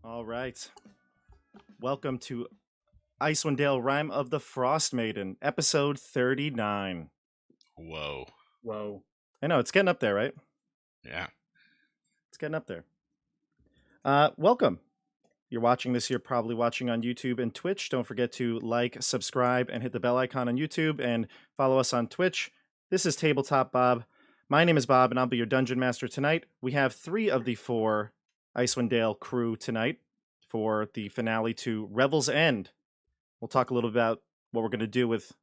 All right. Welcome to Icewind Rime of the Frostmaiden, episode 39. Whoa. Whoa. I know, it's getting up there, right? Yeah. It's getting up there. Welcome. You're watching this, you're probably watching on YouTube and Twitch. Don't forget to like, subscribe, and hit the bell icon on YouTube, and follow us on Twitch. This is Tabletop Bob. My name is Bob, and I'll be your Dungeon Master tonight. We have 3 of the 4 Icewind crew tonight for the finale to Revel's End. We'll talk a little about what we're going to do with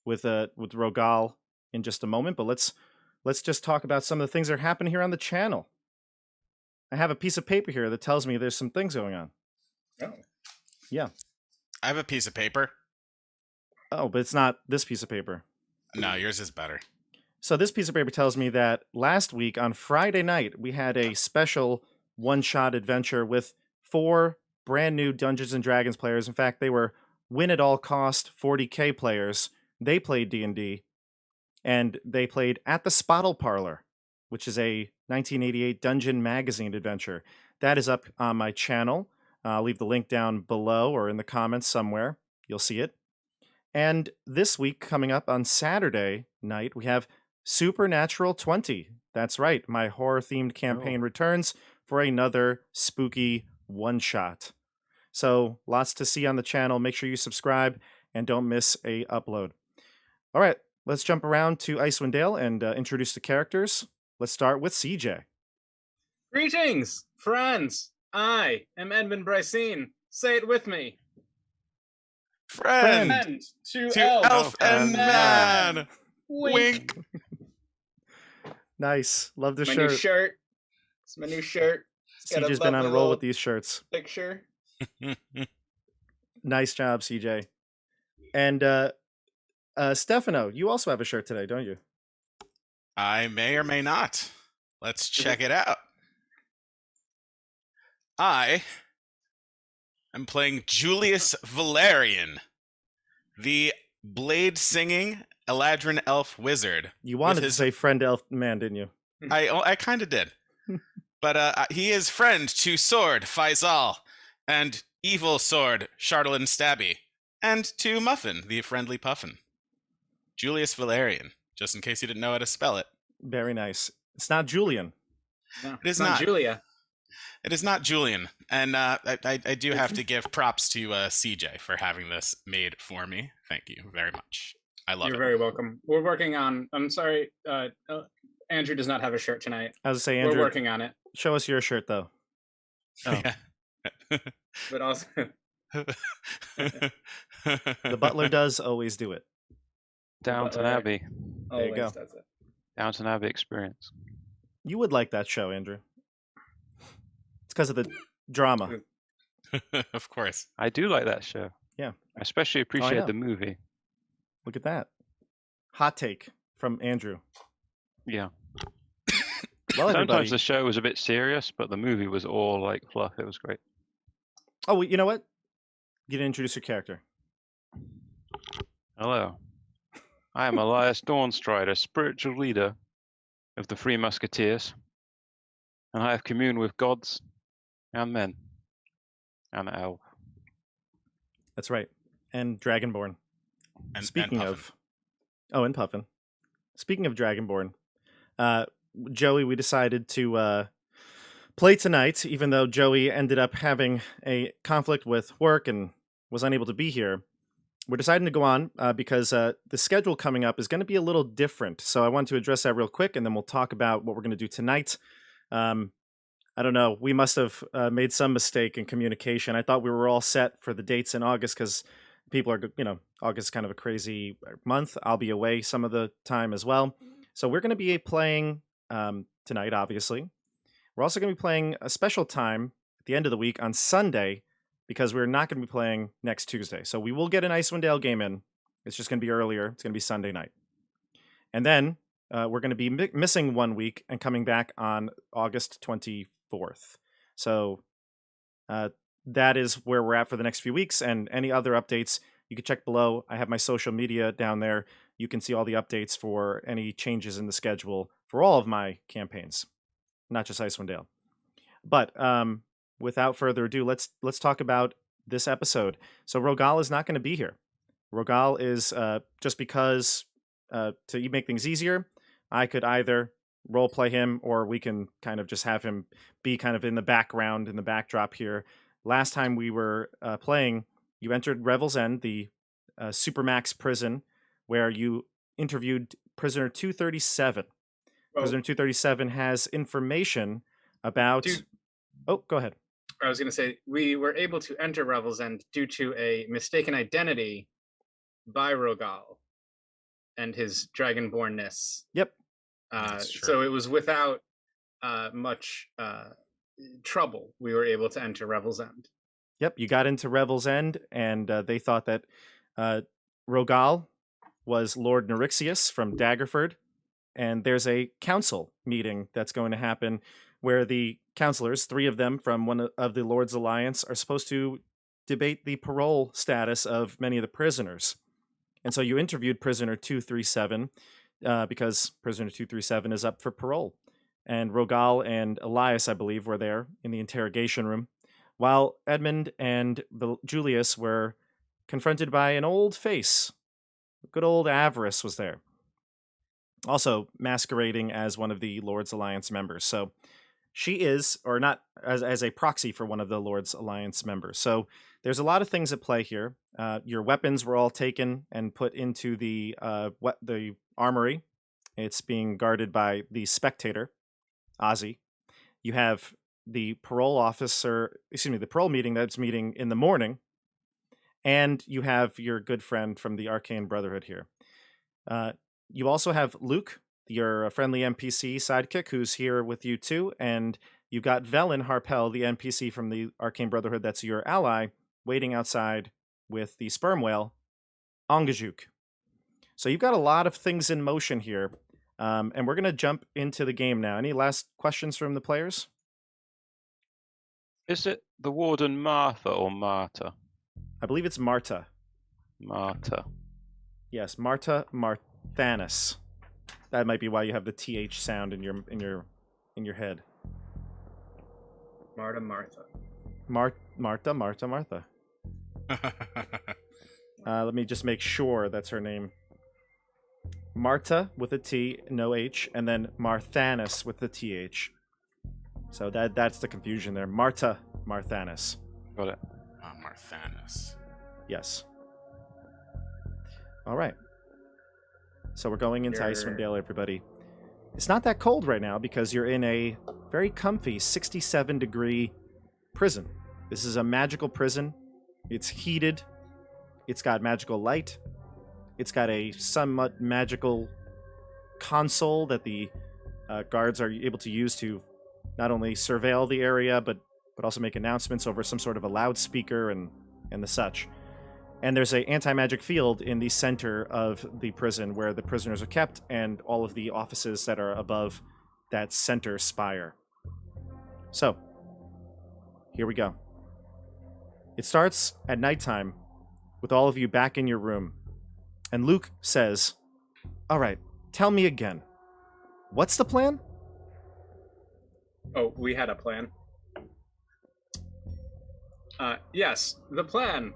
Rogal in just a moment, but let's just talk about some of the things that are happening here on the channel. I have a piece of paper here that tells me there's some things going on. Oh. Yeah. I have a piece of paper. Oh, but it's not this piece of paper. No, yours is better. So this piece of paper tells me that last week on Friday night, we had a special one-shot adventure with 4 brand new Dungeons & Dragons players. In fact, they were win-at-all-cost 40K players. They played D&D, and they played at the SPOTTLE Parlor, which is a 1988 Dungeon Magazine adventure. That is up on my channel. I'll leave the link down below or in the comments somewhere. You'll see it. And this week, coming up on Saturday night, we have Supernatural 20. That's right, my horror-themed campaign returns for another spooky one-shot. So lots to see on the channel. Make sure you subscribe and don't miss a upload. All right, let's jump around to Icewind Dale and introduce the characters. Let's start with CJ. Greetings, friends. I am Edmund Brycine. Say it with me. Friend Friend to to elf, elf and man. Wink. Nice. Love the My shirt. new shirt. It's my new shirt. It's got CJ's been on a lovely roll little with these shirts. picture. Nice job, CJ. And Stefano, you also have a shirt today, don't you? I may or may not. Let's check it out. I am playing Julius Valerian, the blade-singing Eladrin elf wizard. You wanted to say friend elf man, didn't you? I kind of did. But he is friend to Sword Faisal and evil Sword Charlatan Stabby, and to Muffin, the friendly Puffin. Julius Valerian, just in case you didn't know how to spell it. Very nice. It's not Julian. No, It is it's not. Julia. It is not Julian, and I do have to give props to CJ for having this made for me. Thank you very much. I love You're it. very welcome. We're working on. I'm sorry. Andrew does not have a shirt tonight. I was to say, Andrew, We're working on it, show us your shirt though. Oh. Yeah. but also The butler does always do it. Downton Butler. Abbey. There you always go. does it. Downton Abbey experience. You would like that show, Andrew. It's because of the drama. Of course. I do like that show. Yeah. I especially know. appreciate the movie. Look at that. Hot take from Andrew. Yeah. Well, everybody. Sometimes the show was a bit serious, but the movie was all like fluff. It was great. Oh, well, you know what? You didn't introduce your character. Hello. I am Elias Dawnstrider, spiritual leader of the Three Musketeers, and I have communed with gods and men and elf. That's right. And Dragonborn. And Speaking Puffin. of... Oh, and Puffin. Speaking of Dragonborn, Joey, we decided to play tonight, even though Joey ended up having a conflict with work and was unable to be here. We're deciding to go on because the schedule coming up is going to be a little different. So I want to address that real quick, and then we'll talk about what we're going to do tonight. I don't know. We must have made some mistake in communication. I thought we were all set for the dates in August because people are, August is kind of a crazy month. I'll be away some of the time as well. So we're going to be playing tonight, obviously. We're also going to be playing a special time at the end of the week on Sunday because we're not going to be playing next Tuesday. So we will get an Icewind game in. It's just going to be earlier. It's going to be Sunday night. And then we're going to be missing 1 week and coming back on August 24th. So that is where we're at for the next few weeks. And any other updates, you can check below. I have my social media down there. You can see all the updates for any changes in the schedule for all of my campaigns, not just Icewind Dale. But without further ado, let's talk about this episode. So Rogal is not going to be here. Rogal is just because to make things easier, I could either role play him, or we can kind of just have him be kind of in the background, in the backdrop here. Last time we were playing, you entered Revel's End, the Supermax prison, where you interviewed prisoner 237. Oh, Prisoner 237 has information about... Oh, go ahead. I was going to say, we were able to enter Revel's End due to a mistaken identity by Rogal and his dragonbornness. Yep. That's true. So it was without much trouble we were able to enter Revel's End. Yep, you got into Revel's End, and they thought that Rogal was Lord Neurixius from Daggerford, and there's a council meeting that's going to happen where the counselors, 3 of them from one of the Lord's Alliance, are supposed to debate the parole status of many of the prisoners. And so you interviewed prisoner 237 because prisoner 237 is up for parole. And Rogal and Elias, I believe, were there in the interrogation room, while Edmund and Julius were confronted by an old face. Good old Avarice was there, also masquerading as one of the Lord's Alliance members. So she is, or not, as a proxy for one of the Lord's Alliance members. So there's a lot of things at play here. Your weapons were all taken and put into the armory. It's being guarded by the Spectator, Ozzy. You have the parole meeting that's meeting in the morning. And you have your good friend from the Arcane Brotherhood here. You also have Luke, your friendly NPC sidekick, who's here with you too. And you've got Velen Harpel, the NPC from the Arcane Brotherhood that's your ally, waiting outside with the sperm whale, Ongajuk. So you've got a lot of things in motion here. And we're going to jump into the game now. Any last questions from the players? Is it the warden Martha or Marta? I believe it's Marta. Marta. Yes, Marta Marthanis. That might be why you have the TH sound in your head. Marta. Martha. Let me just make sure that's her name. Marta with a T, no H, and then Marthanis with the TH. So that's the confusion there. Marta Marthanis. Got it. Marthanis. Yes. All right. So we're going into Icewind Dale, everybody. It's not that cold right now because you're in a very comfy 67-degree prison. This is a magical prison. It's heated. It's got magical light. It's got a somewhat magical console that the guards are able to use to not only surveil the area, but also make announcements over some sort of a loudspeaker and the such. And there's an anti-magic field in the center of the prison where the prisoners are kept and all of the offices that are above that center spire. So, here we go. It starts at nighttime with all of you back in your room. And Luke says, "All right, tell me again. What's the plan?" Oh, we had a plan. Yes, the plan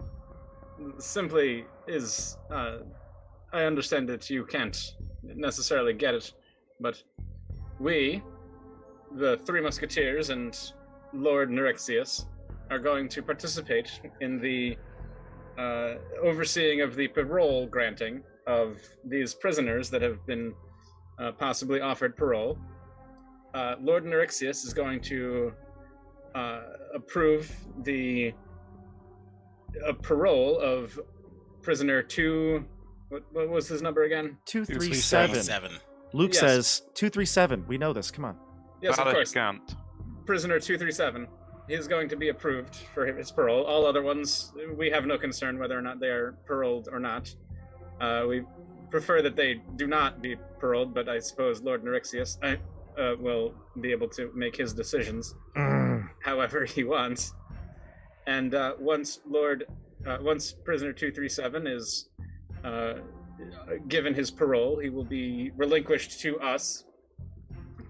simply is, I understand that you can't necessarily get it, but we, the 3 Musketeers and Lord Neurixius, are going to participate in the overseeing of the parole granting of these prisoners that have been possibly offered parole. Lord Neurixius is going to approve the parole of prisoner 2. What was his number again? 237. Luke says 237. We know this. Come on. Yes, of course. Can't. Prisoner 237. He is going to be approved for his parole. All other ones, we have no concern whether or not they are paroled or not. We prefer that they do not be paroled, but I suppose Lord Neurixius will be able to make his decisions however he wants. And once prisoner 237 is given his parole, he will be relinquished to us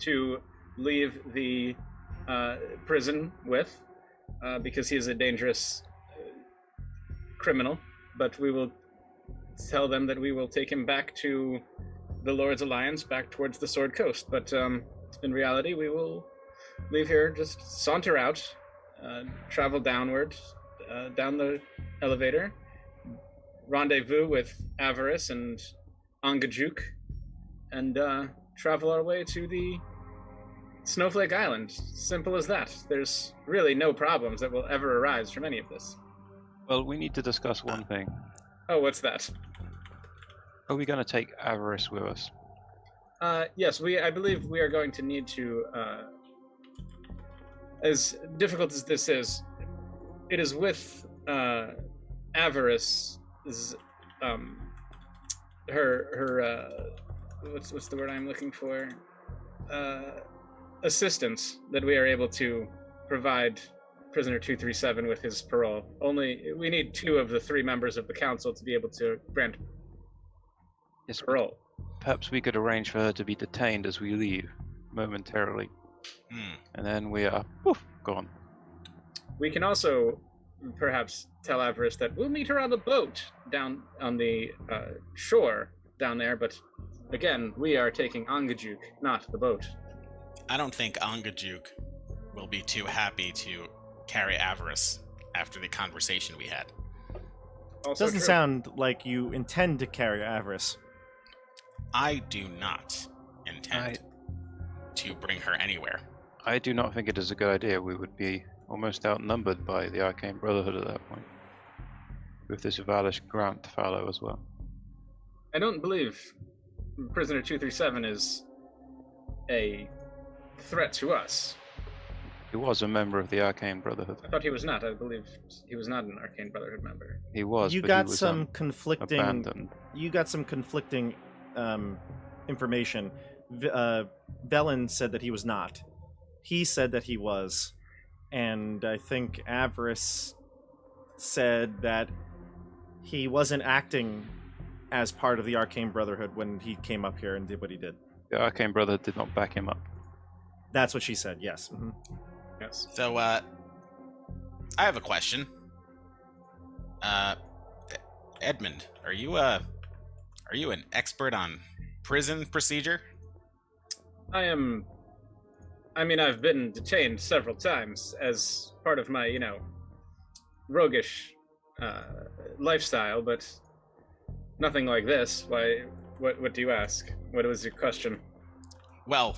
to leave the prison with, because he is a dangerous criminal. But we will tell them that we will take him back to the Lord's Alliance, back towards the Sword Coast. But in reality, we will leave here, just saunter out, travel downward, down the elevator, rendezvous with Avarice and Angajuk, and travel our way to the Snowflake Island. Simple as that. There's really no problems that will ever arise from any of this. Well, we need to discuss one thing. Oh, what's that? Are we going to take Avarice with us? Yes, I believe we are going to need to, as difficult as this is, it is with Avarice, what's the word I'm looking for? Assistance that we are able to provide prisoner 237 with his parole. Only we need 2 of the 3 members of the council to be able to grant parole. Perhaps we could arrange for her to be detained as we leave momentarily, and then we are gone. We can also perhaps tell Avarice that we'll meet her on the boat down on the shore down there, but again, we are taking Angajuk, not the boat. I don't think Angajuk will be too happy to carry Avarice after the conversation we had. Also Doesn't true. sound like you intend to carry Avarice. I do not intend to bring her anywhere. I do not think it is a good idea. We would be almost outnumbered by the Arcane Brotherhood at that point, with this Valish Grant to follow as well. I don't believe prisoner 237 is a threat to us. He was a member of the Arcane Brotherhood. I thought he was not. I believe he was not an Arcane Brotherhood member. He was. You but got he was, some conflicting. abandoned. You got some conflicting information. Velen said that he was not. He said that he was, and I think Avarice said that he wasn't acting as part of the Arcane Brotherhood when he came up here and did what he did. The Arcane Brotherhood did not back him up. That's what she said. Yes. Mm-hmm. Yes. So, I have a question. Edmund, are you an expert on prison procedure? I've been detained several times as part of my, roguish lifestyle, but nothing like this. Why? What do you ask? What was your question? Well,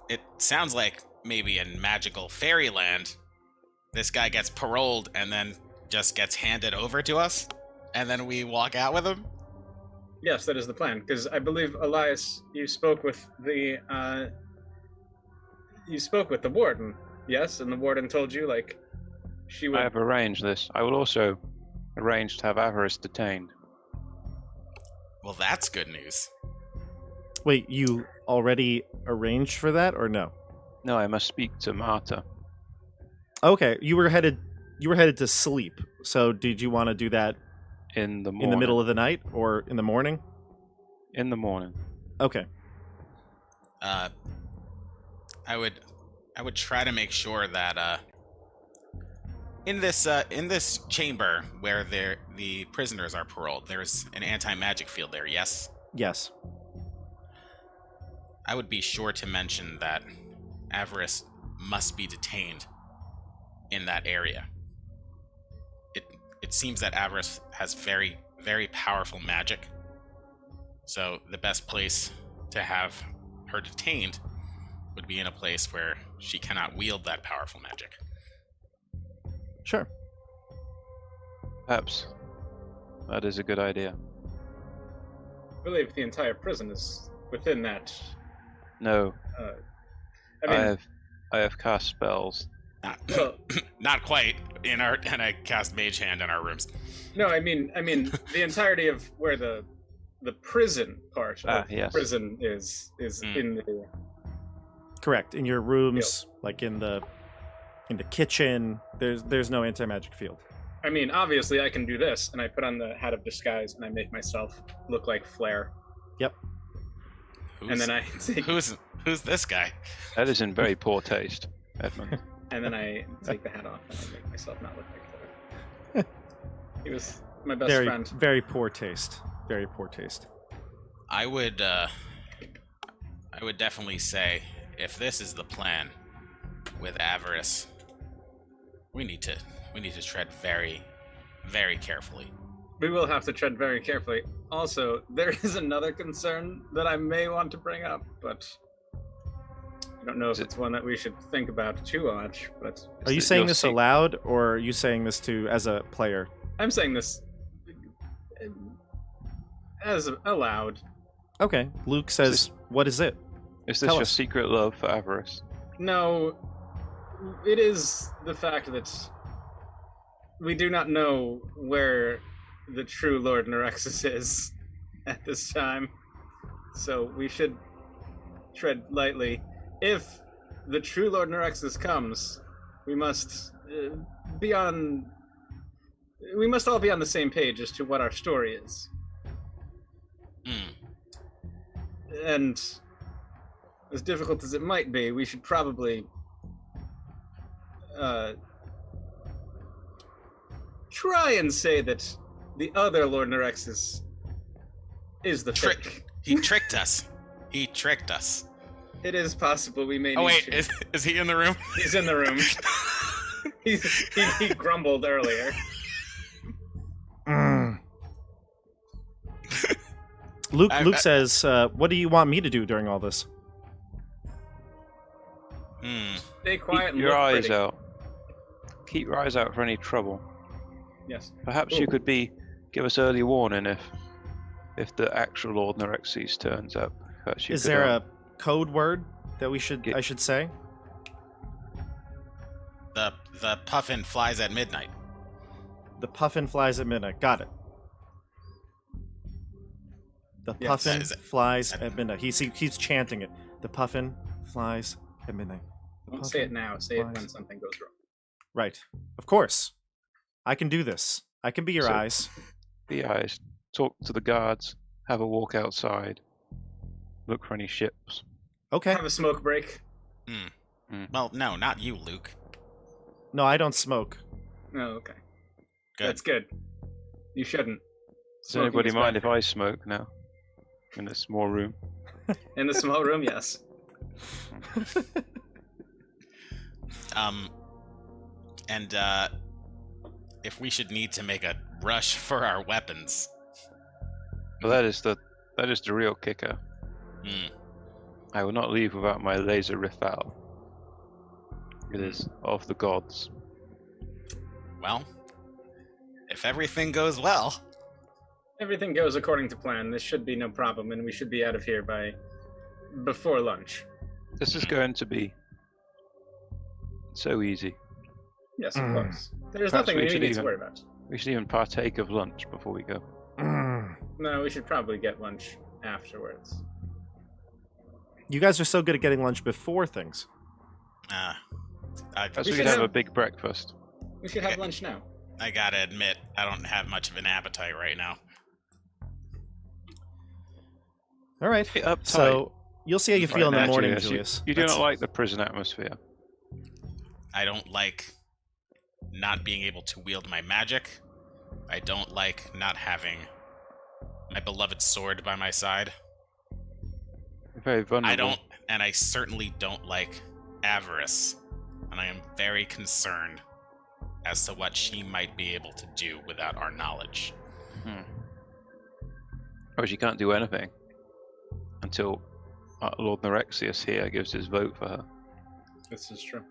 it sounds like maybe in magical fairyland, this guy gets paroled and then just gets handed over to us, and then we walk out with him? Yes, that is the plan. Because I believe, Elias, you spoke with the warden, yes? And the warden told you, she would... I have arranged this. I will also arrange to have Avarice detained. Well, that's good news. Wait, you already arranged for that, or no? No, I must speak to Marta. Okay, you were headed to sleep. So did you want to do that In the morning. in the middle of the night or in the morning? In the morning. Okay. I would try to make sure that in this chamber where the prisoners are paroled, there's an anti-magic field there. Yes. Yes. I would be sure to mention that Avarice must be detained in that area. It seems that Avarice has very, very powerful magic. So the best place to have her detained would be in a place where she cannot wield that powerful magic. Sure. Perhaps that is a good idea. I believe the entire prison is within that. No, I mean, I have cast spells. Not quite. And I cast Mage Hand in our rooms. no, I mean, the entirety of where the prison part of Yes. prison is in the. Correct. In your rooms, like in the kitchen, there's no anti-magic field. I mean, obviously, I can do this, and I put on the hat of disguise, and I make myself look like Flair, Yep. and then I take. Who's this guy? That is in very poor taste, Edmund. And then I take the hat off and I make myself not look like that. He was my best friend. Very poor taste. Very poor taste. I would definitely say, if this is the plan with avarice, we need to tread very, very carefully. We will have to tread very carefully. Also, there is another concern that I may want to bring up, but I don't know if it's one that we should think about too much. But are you saying this aloud, or are you saying this as a player? I'm saying this as aloud. Okay. Luke says, "What is it?" Is this your secret love for avarice? No, it is the fact that we do not know where the true Lord Nerexus is at this time, so we should tread lightly. If the true Lord Nerexus comes, we must we must all be on the same page as to what our story is. And as difficult as it might be, we should probably try and say that the other Lord Nerexus is the fake. He tricked us. He tricked us. It is possible we may. Oh wait, is he in the room? He's in the room. he grumbled earlier. Luke says, "What do you want me to do during all this?" Stay quiet. Keep your eyes out. Keep your eyes out for any trouble. Yes. Perhaps you could give us early warning if the actual Lord Nerexus turns up. Is there a code word that I should say? The puffin flies at midnight. The puffin flies at midnight. Got it. The puffin flies at midnight. He's chanting it. The puffin flies at midnight. Don't say it now. Say it when something goes wrong. Right. Of course. I can do this. I can be your eyes. Be eyes. Talk to the guards. Have a walk outside. Look for any ships. Okay. Have a smoke break. Well, no, not you, Luke. No, I don't smoke. Oh, okay. Good. That's good. You shouldn't. Does anybody mind if I smoke now? In a small room? In the small room, yes. And if we should need to make a rush for our weapons. Well, that is the real kicker. I will not leave without my laser Revel. It is of the gods. Well, if everything goes well. Everything goes according to plan. This should be no problem, and we should be out of here before lunch. This is going to be so easy. Yes, of course. There's nothing we need to worry about. We should even partake of lunch before we go. No, we should probably get lunch afterwards. You guys are so good at getting lunch before things. We should have a big breakfast. We should have lunch now. I gotta admit, I don't have much of an appetite right now. All right. So you'll see how you feel in the morning, Julius. You do not like the prison atmosphere. I don't like not being able to wield my magic. I don't like not having my beloved sword by my side. You're very vulnerable. I certainly don't like avarice. And I am very concerned as to what she might be able to do without our knowledge. Or she can't do anything until Lord Nerexus here gives his vote for her. This is true.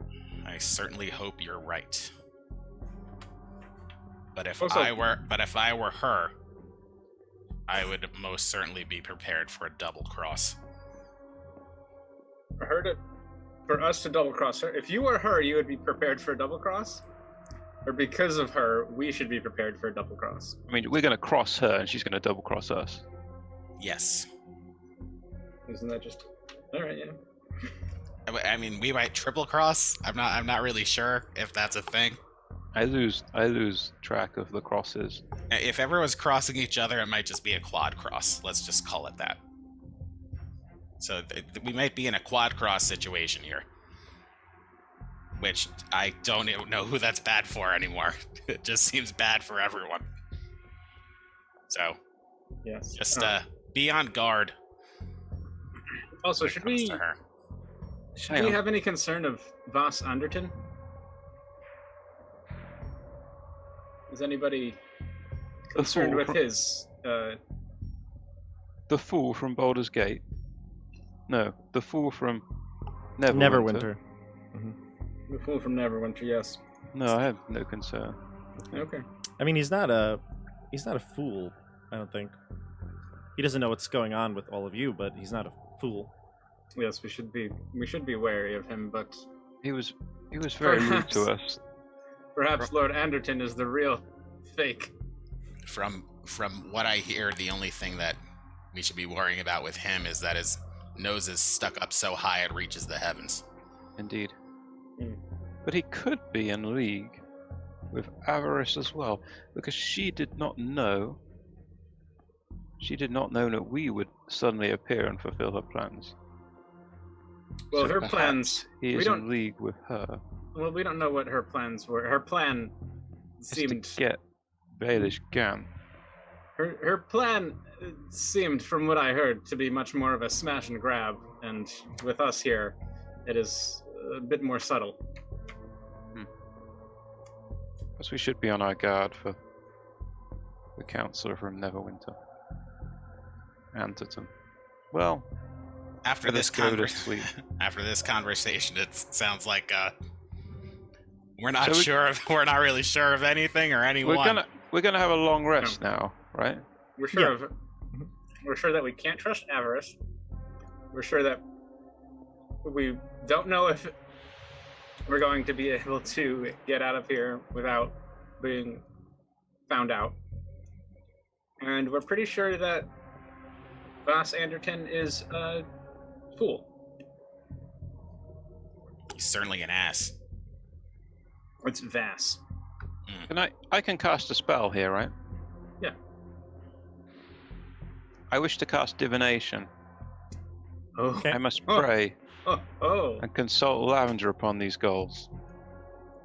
I certainly hope you're right. But if Also, I were her, I would most certainly be prepared for a double cross. For us to double cross her. If you were her, you would be prepared for a double cross? Or because of her, we should be prepared for a double cross? I mean, we're going to cross her and she's going to double cross us. Yes. Isn't that just... Alright, yeah. I mean, we might triple cross. I'm not really sure if that's a thing. I lose track of the crosses. If everyone's crossing each other, it might just be a quad cross. Let's just call it that. So we might be in a quad cross situation here. which I don't even know who that's bad for anymore. It just seems bad for everyone. So Yes. just be on guard. Also, when it comes to her. should Hang we on. have any concern of Voss Anderton? Is anybody concerned fool with from- his? The fool from Baldur's Gate. No, the fool from Neverwinter. Neverwinter. The fool from Neverwinter, yes. No, I have no concern. Okay. I mean, he's not a fool. I don't think. He doesn't know what's going on with all of you, but he's not a fool. Yes, we should be wary of him, but He was very rude to Perhaps. us. perhaps Lord Anderton is the real fake. From what I hear, the only thing that we should be worrying about with him is that his nose is stuck up so high it reaches the heavens. Indeed. Hmm. But he could be in league with Avarice as well, because she did not know that we would suddenly appear and fulfill her plans. Well, So her perhaps plans. He we is don't. in league with her. Well, we don't know what her plans were. Her plan Is to seemed. get Baelish Gan. Her plan seemed, from what I heard, to be much more of a smash and grab, and with us here, it is a bit more subtle. Because we should be on our guard for the Councillor from Neverwinter. Anderton. Well, After let this us go to conversation, sleep. after this conversation, it sounds like we're not So sure. We're not really sure of anything or anyone. We're gonna have a long rest now, right? We're sure Yeah. of. We're sure that we can't trust Avarice. We're sure that we don't know if we're going to be able to get out of here without being found out. And we're pretty sure that Voss Anderton is a fool. He's certainly an ass. It's Vass. Can I can cast a spell here, right? Yeah. I wish to cast divination. Oh. Okay. I must Oh. pray Oh. and consult Lavender upon these goals.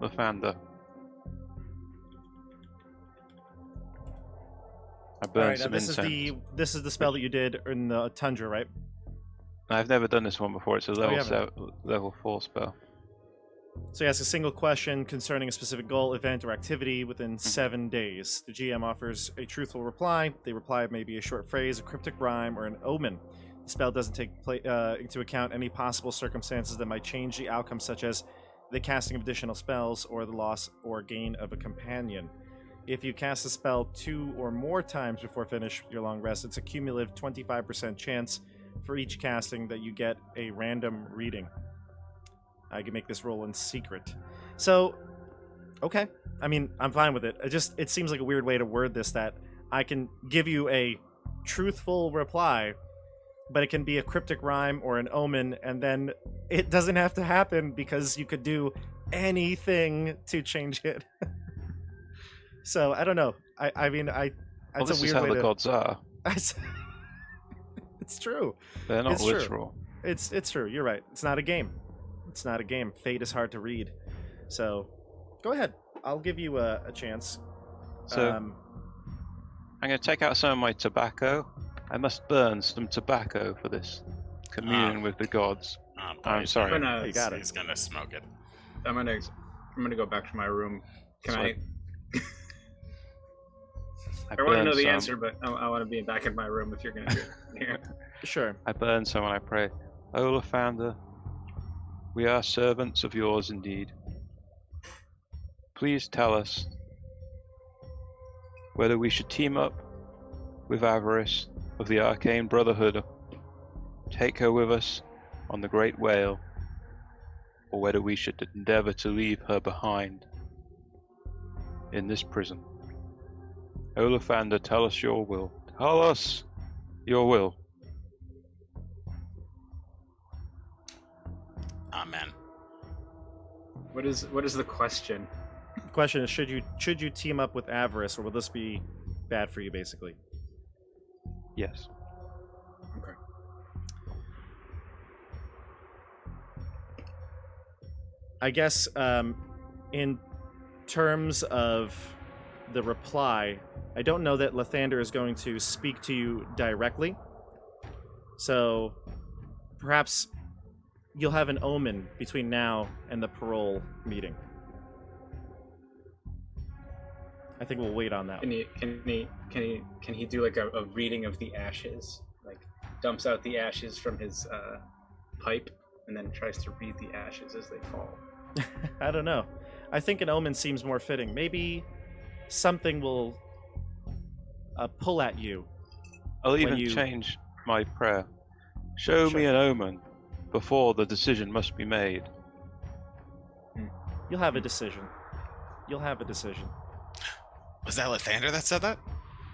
Lathander. I burned All right, some this is incense. this is the spell that you did in the tundra, right? I've never done this one before. It's a you level haven't? level 4 spell. So you ask a single question concerning a specific goal, event, or activity within 7 days. The GM offers a truthful reply. The reply may be a short phrase, a cryptic rhyme, or an omen. The spell doesn't take into account any possible circumstances that might change the outcome, such as the casting of additional spells or the loss or gain of a companion. If you cast a spell 2 or more times before finish your long rest, it's a cumulative 25% chance for each casting that you get a random reading. I can make this roll in secret. So, okay. I mean, I'm fine with it. It seems like a weird way to word this, that I can give you a truthful reply, but it can be a cryptic rhyme or an omen, and then it doesn't have to happen because you could do anything to change it. So, I don't know. I mean, Well, that's this a is weird how way the to... gods are. It's true. They're not It's true. literal. It's true. You're right. It's not a game. It's not a game. Fate is hard to read. So, go ahead. I'll give you a chance. So I'm going to take out some of my tobacco. I must burn some tobacco for this communion with the gods. Oh, boy, I'm he's sorry. gonna- You got it. He's gonna smoke it. I'm gonna go back to my room. Can Sorry. I want to burn know the some. answer, but I want to be back in my room if you're gonna do it here. Sure. I burn some and I pray. O Lathander, we are servants of yours indeed. Please tell us whether we should team up with Avarice of the Arcane Brotherhood, take her with us on the Great Whale, or whether we should endeavor to leave her behind in this prison. O Lathander, tell us your will. Tell us your will. Amen. What is the question? The question is, should you team up with Avarice, or will this be bad for you, basically? Yes. I guess in terms of the reply, I don't know that Lathander is going to speak to you directly. So perhaps you'll have an omen between now and the parole meeting. I think we'll wait on that. Can he do like a reading of the ashes? Like dumps out the ashes from his pipe and then tries to read the ashes as they fall. I don't know. I think an omen seems more fitting. Maybe something will pull at you. I'll even you- change my prayer. Show me an omen before the decision must be made. You'll have a decision. You'll have a decision. Was that Lathander that said that?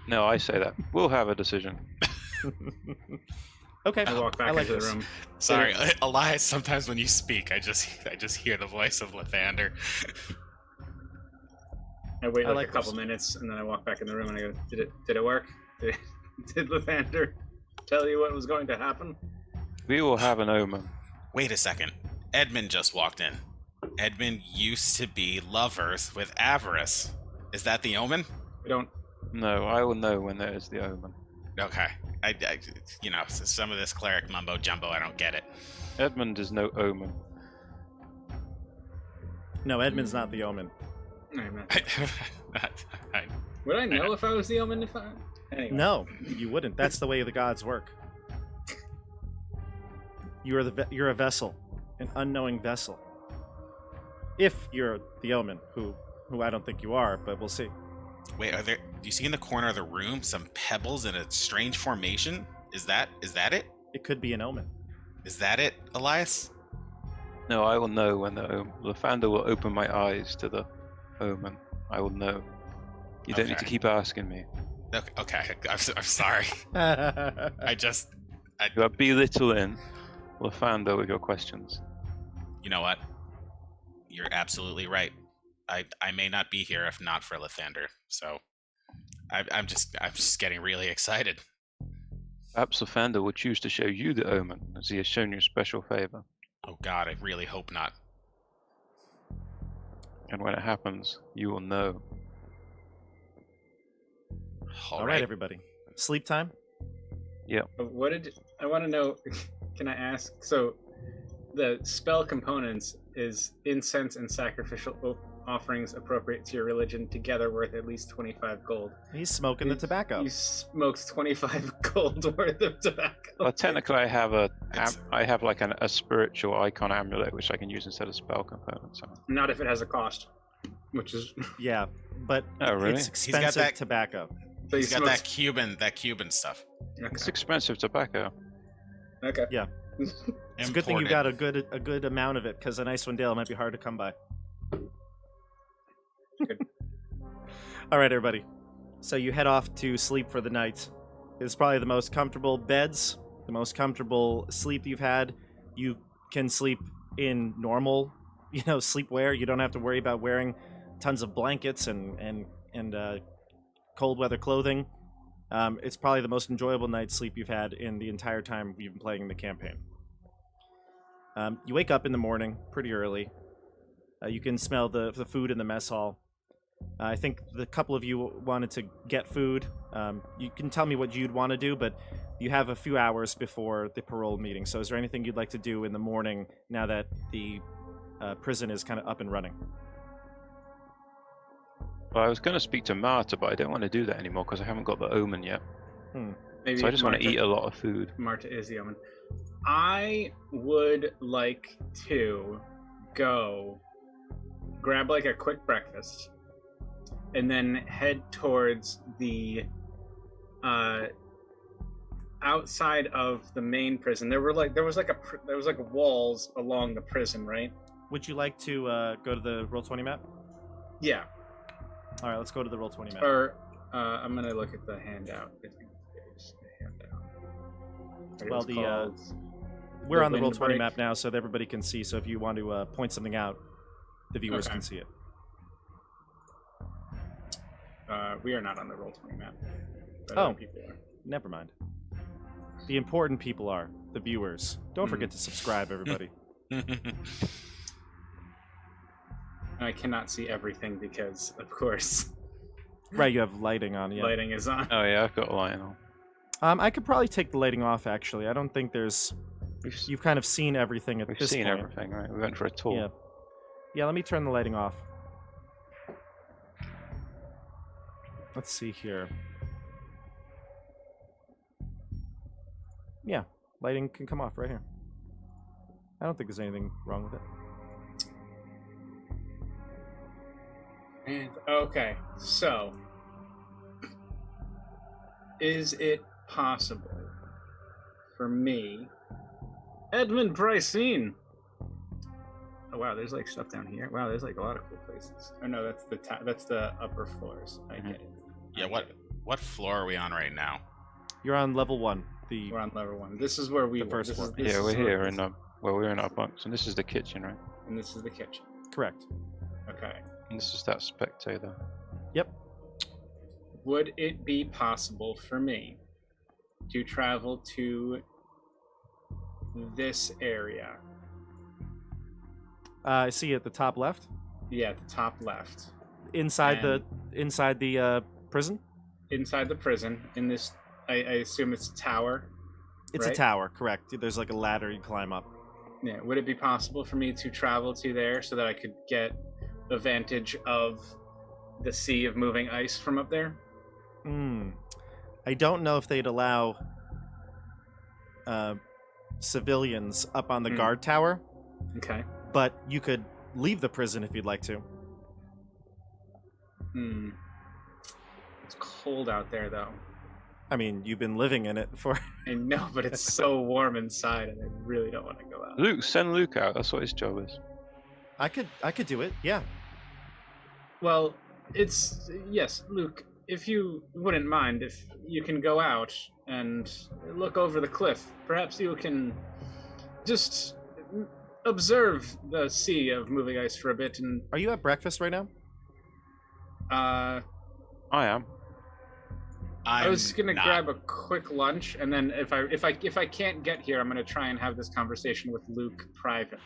No, I say that. We'll have a decision. Okay. I walk back like into this. the room. Sorry, Elias, sometimes when you speak, I just hear the voice of Lathander. I wait I like like a couple this. minutes and then I walk back in the room and I go, did it work? Did Lathander tell you what was going to happen? We will have an omen. Wait a second. Edmund just walked in. Edmund used to be lovers with Avarice. Is that the omen? We don't. No, I will know when there is the omen. Okay. I some of this cleric mumbo jumbo, I don't get it. Edmund is no omen. No, Edmund's not the omen. Anyway, I- would I know if I was the omen? Anyway. No, you wouldn't. That's the way the gods work. You're a vessel, an unknowing vessel. If you're the omen, who I don't think you are, but we'll see. Wait, do you see in the corner of the room some pebbles in a strange formation? Is that it? It could be an omen. Is that it, Elias? No, I will know when the omen. Lathander will open my eyes to the omen. I will know. You don't need to Okay. keep asking me. Okay. I'm sorry. You are belittling Lathander with your questions. You know what? You're absolutely right. I may not be here if not for Lathander. So I'm just getting really excited. Perhaps Lathander will choose to show you the omen, as he has shown you a special favor. Oh God, I really hope not. And when it happens, you will know. All right, everybody. Sleep time? What did I want to know? Can I ask? So, the spell components is incense and sacrificial offerings appropriate to your religion together worth at least 25 gold. He's smoking the tobacco. You smoked 25 gold worth of tobacco. Well, technically, I have It's- like a spiritual icon amulet which I can use instead of spell components. So. Not if it has a cost, which is. Yeah, but Oh, really? it's He's got expensive that- tobacco. So you He's got smoked- that Cuban stuff. It's Okay. expensive tobacco. Okay. Yeah. It's a good thing you got a good amount of it, because an Icewind Dale might be hard to come by. All right, everybody. So you head off to sleep for the night. It's probably the most comfortable beds, the most comfortable sleep you've had. You can sleep in normal, sleepwear. You don't have to worry about wearing tons of blankets and cold weather clothing. It's probably the most enjoyable night's sleep you've had in the entire time you've been playing the campaign. You wake up in the morning pretty early. You can smell the food in the mess hall. I think the couple of you wanted to get food. You can tell me what you'd want to do, but you have a few hours before the parole meeting. So is there anything you'd like to do in the morning now that the prison is kind of up and running? Well, I was going to speak to Marta, but I don't want to do that anymore because I haven't got the omen yet. Maybe So I just want to Marta- eat a lot of food. Marta is the omen. I would like to go grab like a quick breakfast and then head towards the outside of the main prison. There was walls along the prison, right? Would you like to go to the Roll20 map? Yeah. All right, let's go to the Roll20 map. Or I'm gonna look at the handout. I think there's a handout. It Well, was the, called We're on the windbreak. Roll20 map now, so that everybody can see. So if you want to point something out, the viewers Okay. can see it. We are not on the Roll20 map. But Oh. other people are. Never mind. The important people are the viewers. Don't forget to subscribe, everybody. And I cannot see everything because, of course, Right, you have lighting on. Yeah. lighting is on. Oh yeah, I've got a light on. I could probably take the lighting off. Actually, I don't think there's. You've kind of seen everything at We've this seen point. everything, right? We went for a tour. Yeah. Yeah. Let me turn the lighting off. Let's see here. Yeah, lighting can come off right here. I don't think there's anything wrong with it. And okay, so is it possible for me, Edmund Brycine? Oh wow, there's like stuff down here. Wow, there's like a lot of cool places. Oh no, that's the upper floors. I get it. Yeah, what floor are we on right now? You're on level 1. We're on level 1. This is where we The were. first This floor. is- this Yeah, is we're where- here in we're in our bunks, and this is the kitchen, right? and this is the kitchen. Correct. Okay. And this is that spectator. Yep. Would it be possible for me to travel to this area? I see at the top left, Yeah, the top left. inside the prison. Inside the prison, in this, I assume it's a tower. It's Right. a tower, correct? There's like a ladder you climb up. Yeah, would it be possible for me to travel to there so that I could get the vantage of the sea of moving ice from up there? I don't know if they'd allow civilians up on the guard tower, Okay. but you could leave the prison if you'd like to. It's cold out there, though. I mean, you've been living in it for. I know, but it's so warm inside, and I really don't want to go out. Luke, send Luke out. That's what his job is. I could do it. Yeah. Well, it's yes, Luke. If you wouldn't mind, if you can go out and look over the cliff, perhaps you can just observe the sea of moving ice for a bit. And Are you at breakfast right now? uh, I am. I was gonna not. grab a quick lunch, and then if I can't get here, I'm gonna try and have this conversation with Luke privately.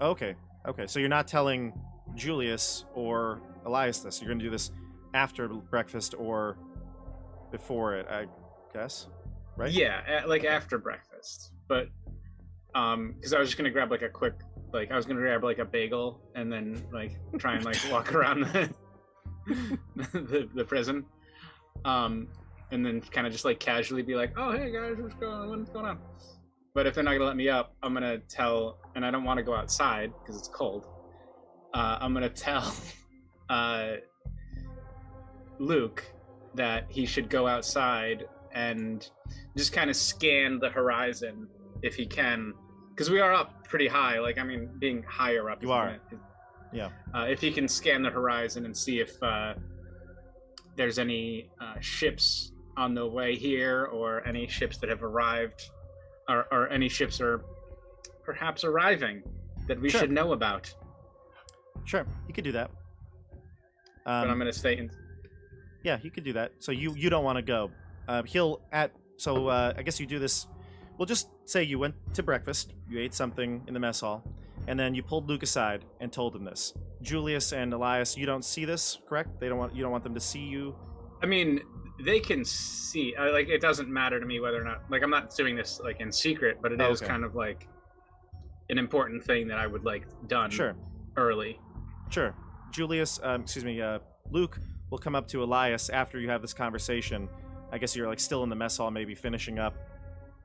Okay. Okay. So you're not telling Julius or Elias this. You're gonna do this after breakfast or before it, I guess. Right? Yeah, like after breakfast. But because I was just gonna grab like a quick, like I was gonna grab like a bagel and then like try and like walk around the prison, and then kind of just like casually be like, "Oh hey guys, what's going on?" But if they're not gonna let me up, I'm gonna tell, and I don't want to go outside because it's cold. I'm gonna tell Luke that he should go outside and just kind of scan the horizon if he can, because we are up pretty high. Like, I mean, being higher up. You are. Yeah. If he can scan the horizon and see if there's any ships on the way here, or any ships that have arrived, or any ships are perhaps arriving that we Sure. should know about. Sure. You could do that. But I'm gonna stay in. Yeah, he could do that. So you don't want to go. I guess you do this. We'll just say you went to breakfast, you ate something in the mess hall, and then you pulled Luke aside and told him this. Julius and Elias, you don't see this, correct? You don't want them to see you. I mean, they can see. Like, it doesn't matter to me whether or not. Like, I'm not doing this like in secret, but it is Okay. kind of like an important thing that I would like done Sure. early. Sure. Luke will come up to Elias after you have this conversation. I guess you're like still in the mess hall, maybe finishing up,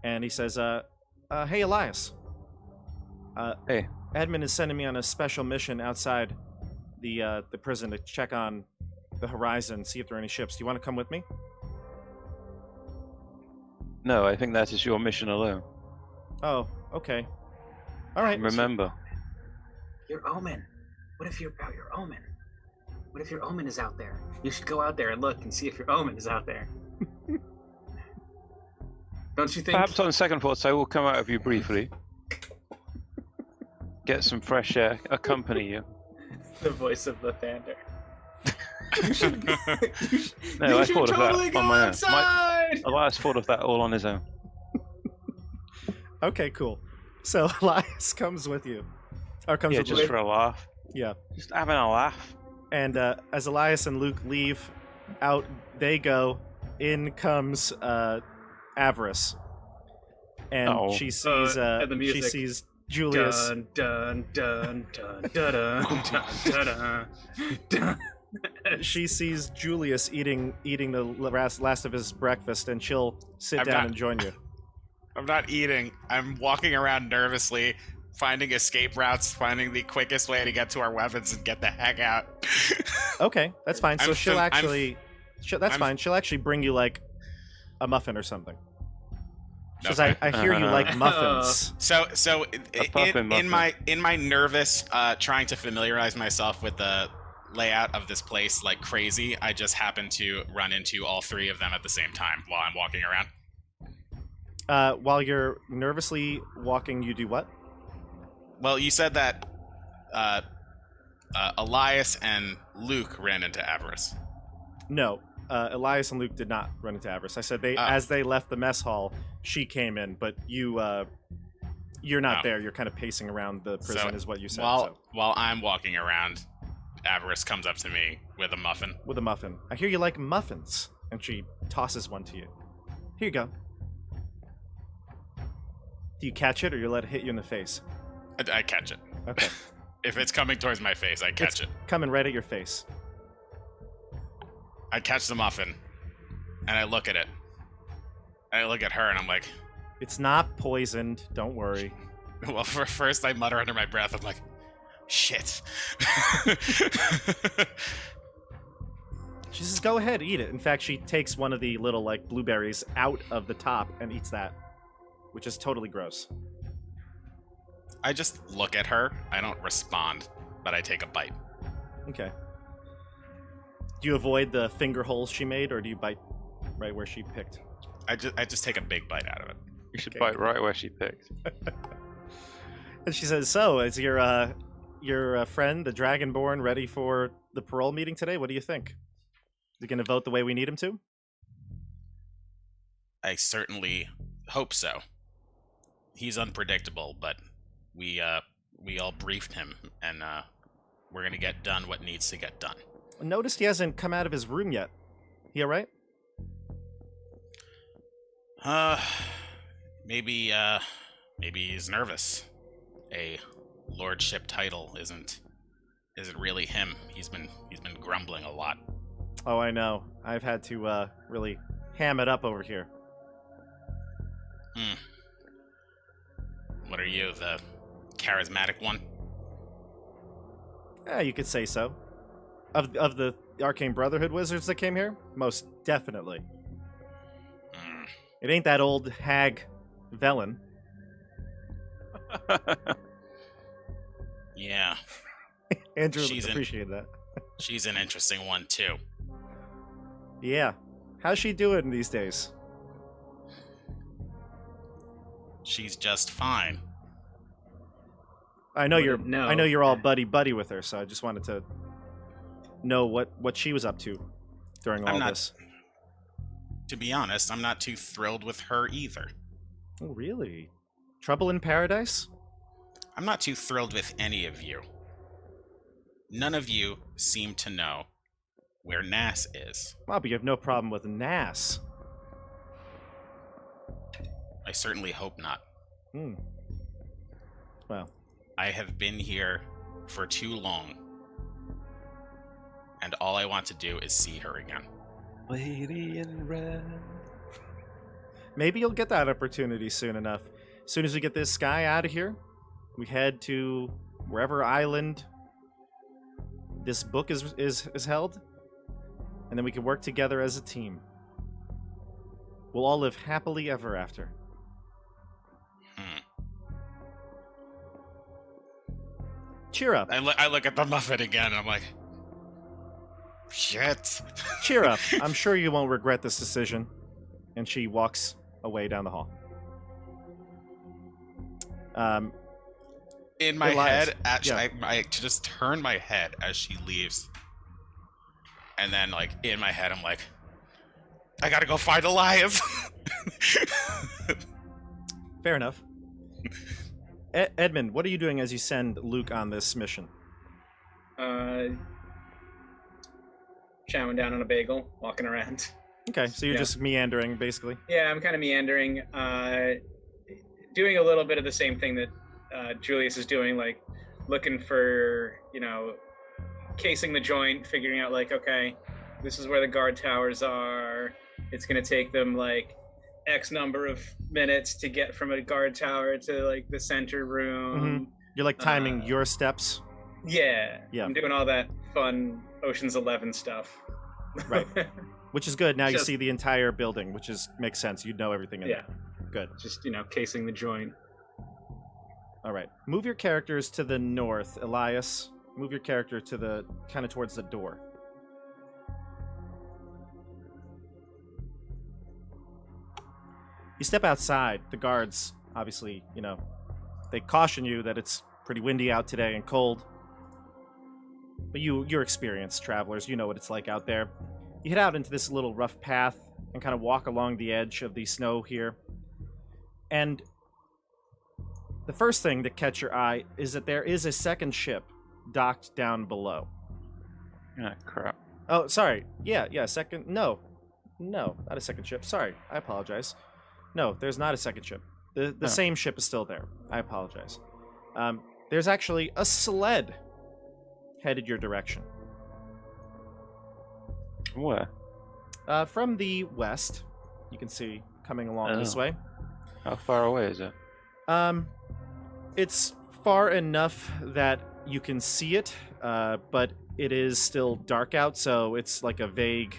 and he says, "Hey Elias. Hey. Edmund is sending me on a special mission outside the prison to check on the horizon, see if there are any ships. Do you want to come with me?" No, I think that is your mission alone. Oh, okay. All right. Remember. Your omen. What if your omen? What if your omen is out there? You should go out there and look and see if your omen is out there. Don't you think? Perhaps on second thoughts, I will come out of you briefly. Get some fresh air, accompany you. The voice of the Thunder. No, I thought of totally that go on my own. outside! Elias thought of that all on his own. Okay, cool. So Elias comes with you. Or comes Yeah, with just Luke. for a laugh. Yeah. Just having a laugh. And as Elias and Luke leave, out they go. In comes Avarice, and Uh-oh. she sees and the she music. sees Julius. Dun dun dun dun dun dun dun dun. She sees Julius eating the last of his breakfast, and she'll sit I'm down not- and join you. I'm not eating. I'm walking around nervously, finding escape routes, finding the quickest way to get to our weapons and get the heck out. Okay, that's fine. So I'm she'll fam- I'm- actually, that's I'm- fine. She'll actually bring you like a muffin or something. Because Okay. I hear you like Uh-huh. muffins. So puffin in muffin. my nervous trying to familiarize myself with the layout of this place like crazy, I just happen to run into all three of them at the same time while I'm walking around. While you're nervously walking, you do what? Well, you said that Elias and Luke ran into Avarice. No, Elias and Luke did not run into Avarice. I said as they left the mess hall, she came in, but you're not Oh. there. You're kind of pacing around the prison, is what you said. While I'm walking around, Avarice comes up to me with a muffin. With a muffin. I hear you like muffins, and she tosses one to you. Here you go. Do you catch it, or you let it hit you in the face? I catch it. Okay. If it's coming towards my face, I catch It's it. coming right at your face. I catch the muffin, and I look at it. I look at her, and I'm like, It's not poisoned. Don't worry. well, first I mutter under my breath. I'm like, shit. She says, "Go ahead, eat it." In fact, she takes one of the little like blueberries out of the top and eats that, which is totally gross. I just look at her. I don't respond, but I take a bite. Okay. Do you avoid the finger holes she made, or do you bite right where she picked? I just take a big bite out of it. You should Okay. bite right where she picked. And she says, "So, is your friend, the Dragonborn, ready for the parole meeting today? What do you think? Is he going to vote the way we need him to?" I certainly hope so. He's unpredictable, but we all briefed him, and we're gonna get done what needs to get done. I noticed he hasn't come out of his room yet. He all right? Maybe he's nervous. A lordship title isn't really him. He's been grumbling a lot. Oh, I know. I've had to really ham it up over here. What are you, the charismatic one? Yeah, you could say so. Of the Arcane Brotherhood wizards that came here, most definitely. It ain't that old hag Velen. Yeah, Andrew She's in- appreciated that. she's an interesting one too. Yeah. How's she doing these days? She's just fine. I know Wouldn't know. I know you're all buddy with her, so I just wanted to know what she was up to during all I'm not- this. To be honest, I'm not too thrilled with her either. Oh, really? Trouble in paradise? I'm not too thrilled with any of you. None of you seem to know where Nass is. Well, but you have no problem with Nass. I certainly hope not. Hmm. Well, I have been here for too long, and all I want to do is see her again. Lady in red. maybe you'll get that opportunity soon enough. As soon as we get this guy out of here, we head to wherever island this book is held, and then we can work together as a team. We'll all live happily ever after. Cheer up. I look at the muffin again, and I'm like, shit. Cheer up. I'm sure you won't regret this decision. And she walks away down the hall. In my Elias. head, actually, I just turn my head as she leaves, and then like in my head, I'm like, I gotta go find Elias. Fair enough. Edmund, what are you doing as you send Luke on this mission? chowing down on a bagel, walking around. Okay, so you're Yeah. just meandering, basically. Yeah, I'm kind of meandering, doing a little bit of the same thing that Julius is doing, like looking for, casing the joint, figuring out like, okay, this is where the guard towers are. It's gonna take them like X number of minutes to get from a guard tower to like the center room. You're like timing your steps. Yeah, Yeah. I'm doing all that fun Ocean's 11 stuff. Right. Which is good. Now you Just- see the entire building, which makes sense. You know everything in Yeah, there. Good. just casing the joint. All right. Move your characters to the north, Elias. Move your character to the kind of towards the door. You step outside. The guards, obviously, they caution you that it's pretty windy out today and cold. But you're experienced travelers. You know what it's like out there. You head out into this little rough path and kind of walk along the edge of the snow here. And the first thing that catch your eye is that there is a second ship docked down below. Ah, crap. Oh, sorry. Yeah, second. No, not a second ship. Sorry, I apologize. No, there's not a second ship. The same ship is still there. I apologize. There's actually a sled headed your direction. Where? From the west, you can see coming along this Oh. way. How far away is it? It's far enough that you can see it, but it is still dark out, so it's like a vague,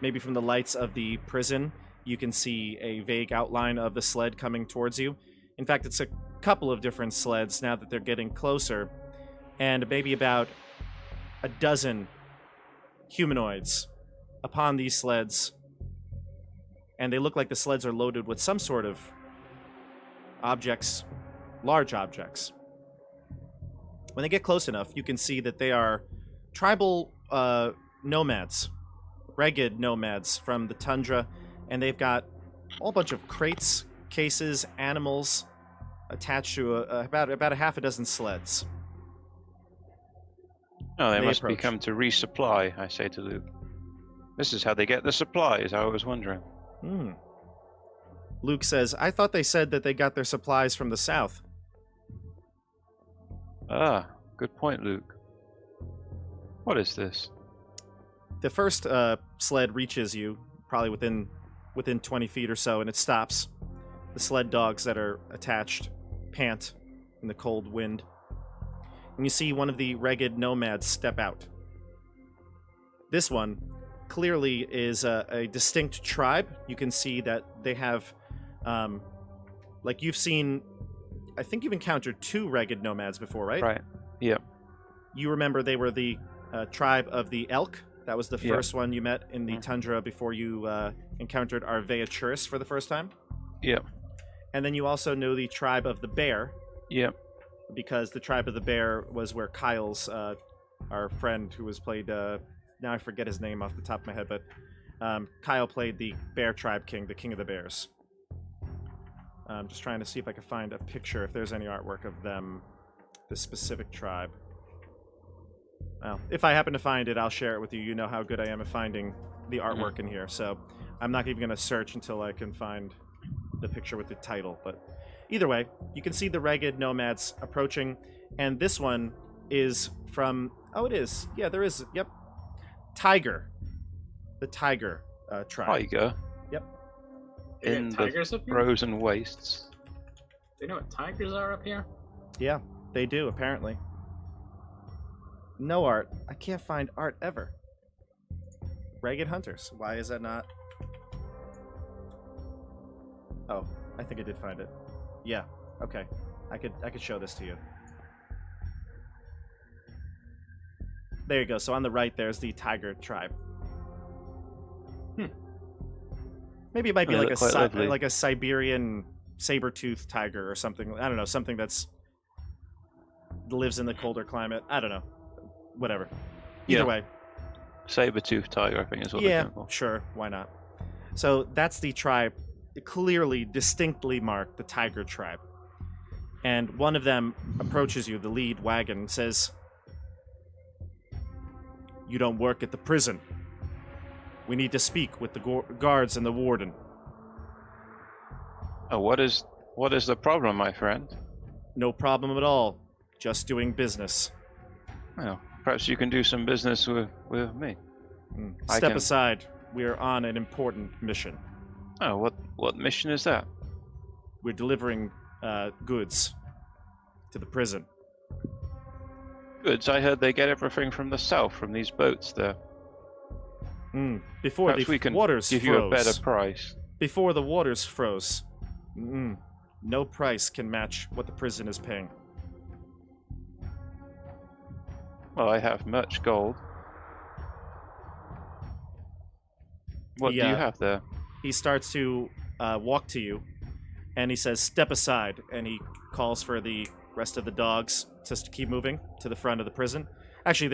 maybe from the lights of the prison, you can see a vague outline of the sled coming towards you. In fact, it's a couple of different sleds now that they're getting closer, and maybe about a dozen humanoids upon these sleds, and they look like the sleds are loaded with some sort of objects, large objects. When they get close enough, you can see that they are tribal nomads, ragged nomads from the tundra, and they've got a whole bunch of crates, cases, animals attached to about a half a dozen sleds. Oh, they must approach. be come to resupply, I say to Luke. This is how they get the supplies, I was wondering. Luke says, I thought they said that they got their supplies from the south. Ah, good point, Luke. What is this? The first sled reaches you, probably within 20 feet or so, and it stops. The sled dogs that are attached pant in the cold wind. And you see one of the ragged nomads step out. This one clearly is a distinct tribe. You can see that they have, like you've seen, I think you've encountered two ragged nomads before, right? Right. Yep. You remember they were the tribe of the elk. That was the Yep. first one you met in the tundra before you encountered Arveachuris for the first time. Yep. And then you also know the tribe of the bear, Yep. because the tribe of the bear was where Kyle's, our friend who was played, now I forget his name off the top of my head, but Kyle played the bear tribe king, the king of the bears. I'm just trying to see if I can find a picture, if there's any artwork of them, this specific tribe. Well, if I happen to find it, I'll share it with you. You know how good I am at finding the artwork in here, so I'm not even going to search until I can find the picture with the title. But either way, you can see the ragged nomads approaching, and this one is from... Oh, it is. Yeah, there is. Yep. Tiger. The Tiger tribe. Tiger Yep. They in got the tigers up here? frozen wastes. They know what tigers are up here? Yeah, they do, apparently. No art. I can't find art ever. Ragged Hunters. Why is that not? Oh, I think I did find it. Yeah. Okay. I could show this to you. There you go. So on the right, there's the Tiger tribe. Maybe it might be They like look quite lovely. like a Siberian saber-toothed tiger or something. I don't know. Something that's lives in the colder climate. I don't know. Whatever. Either Yeah. way. Saber-toothed tiger, I think is what they're Yeah, going for. sure. Why not? So that's the tribe, clearly, distinctly marked the Tiger tribe. And one of them approaches you, the lead wagon, and says, You don't work at the prison. We need to speak with the guards and the warden. Oh, what is the problem, my friend? No problem at all. Just doing business. Well, perhaps you can do some business with me. Step aside. We're on an important mission. Oh, what mission is that? We're delivering goods to the prison. Goods? I heard they get everything from the south, from these boats there. Before Perhaps the we can waters give froze. you a better price. Before the waters froze. No price can match what the prison is paying. Well, I have much gold. What do you have there? He starts to walk to you, and he says, "Step aside," and he calls for the rest of the dogs just to keep moving to the front of the prison. Actually,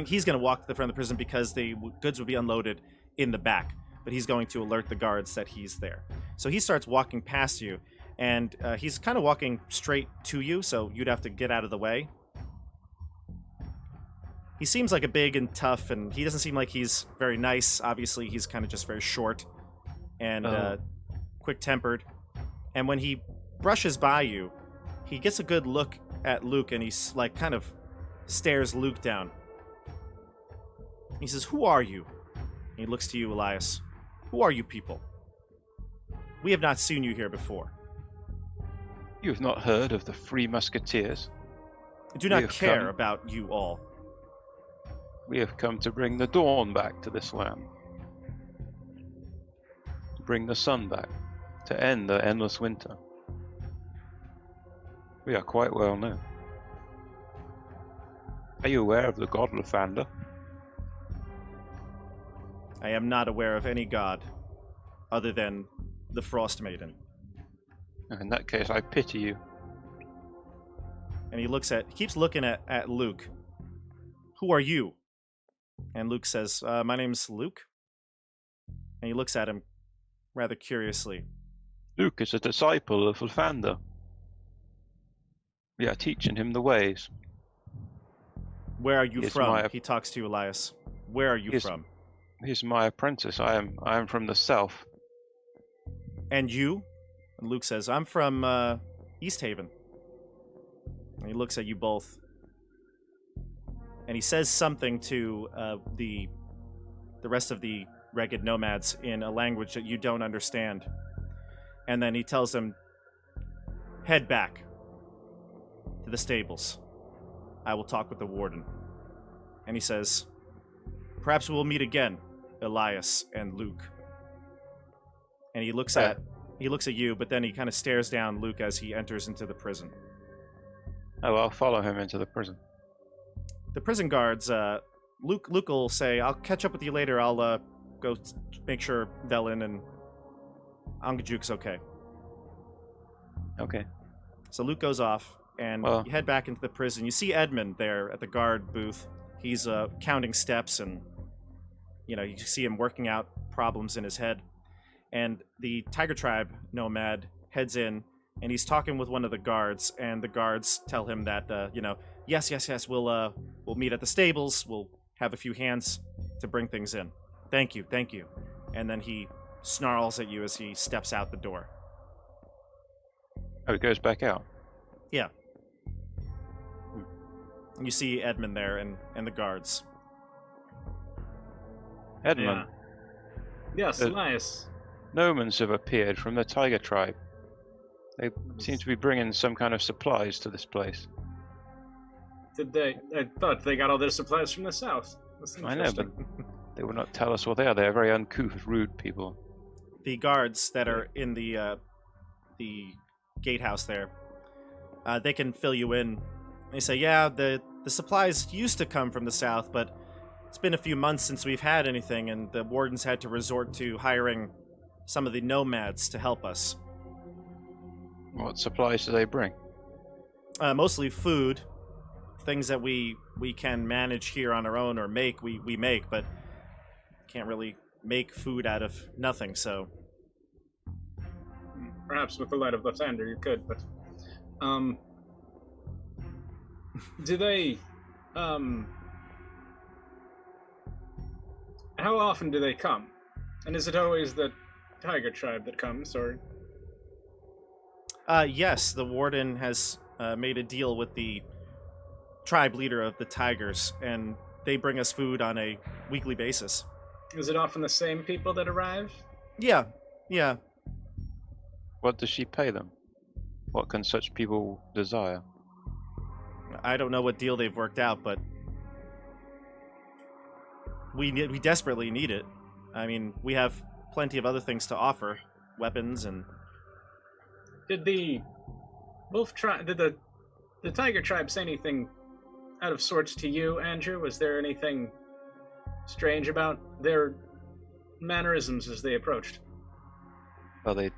he's gonna walk to the front of the prison because the goods would be unloaded in the back, but he's going to alert the guards that he's there. So he starts walking past you, and he's kind of walking straight to you, so you'd have to get out of the way. He seems like a big and tough, and he doesn't seem like he's very nice. Obviously, he's kind of just very short and quick-tempered. And when he brushes by you, he gets a good look at Luke, and he's like kind of stares Luke down. He says, "Who are you?" And he looks to you, Elias. "Who are you people? We have not seen you here before." You have not heard of the Three Musketeers? I do not care about you all. We have come to bring the dawn back to this land. To bring the sun back. To end the endless winter. We are quite well known. Are you aware of the god Lathander? I am not aware of any god other than the Frostmaiden. In that case, I pity you. And he keeps looking at Luke. "Who are you?" And Luke says, "My name's Luke." And he looks at him rather curiously. Luke is a disciple of Lathander. We are teaching him the ways. "Where are you from?" He talks to you, Elias. "Where are you from?" He's my apprentice. I am from the south. "And you?" And Luke says, "I'm from East Haven." And he looks at you both. And he says something to the rest of the ragged nomads in a language that you don't understand. And then he tells them, "Head back to the stables. I will talk with the warden." And he says, "Perhaps we will meet again, Elias and Luke." And he looks at you, but then he kind of stares down Luke as he enters into the prison. Oh, I'll follow him into the prison. The prison guards, Luke will say, "I'll catch up with you later. I'll go make sure Velen and Angajuk's okay." Okay. So Luke goes off, and you head back into the prison. You see Edmund there at the guard booth. He's counting steps, and you see him working out problems in his head. And the Tiger Tribe nomad heads in, and he's talking with one of the guards, and the guards tell him that yes, we'll meet at the stables. We'll have a few hands to bring things in. Thank you. And then he snarls at you as he steps out the door. Oh, it goes back out. Yeah. And you see Edmund there and the guards. Edmund. Yeah. Yes, nice. Nomans have appeared from the Tiger Tribe. They seem to be bringing some kind of supplies to this place. Did they? I thought they got all their supplies from the south. That's I know, but they will not tell us what they are. They are very uncouth, rude people. The guards that are in the gatehouse there, they can fill you in. They say, "Yeah, the supplies used to come from the south, but it's been a few months since we've had anything, and the wardens had to resort to hiring some of the nomads to help us." What supplies do they bring? Mostly food, things that we can manage here on our own or make. We make, but can't really make food out of nothing. So perhaps with the light of the thunder, you could. But do they How often do they come? And is it always the tiger tribe that comes, or? Yes, the warden has made a deal with the tribe leader of the tigers, and they bring us food on a weekly basis. Is it often the same people that arrive? Yeah, yeah. What does she pay them? What can such people desire? I don't know what deal they've worked out, but we desperately need it. I mean, we have plenty of other things to offer, weapons and. Did the wolf tribe, did the tiger tribe say anything out of sorts to you, Andrew? Was there anything strange about their mannerisms as they approached? Well, they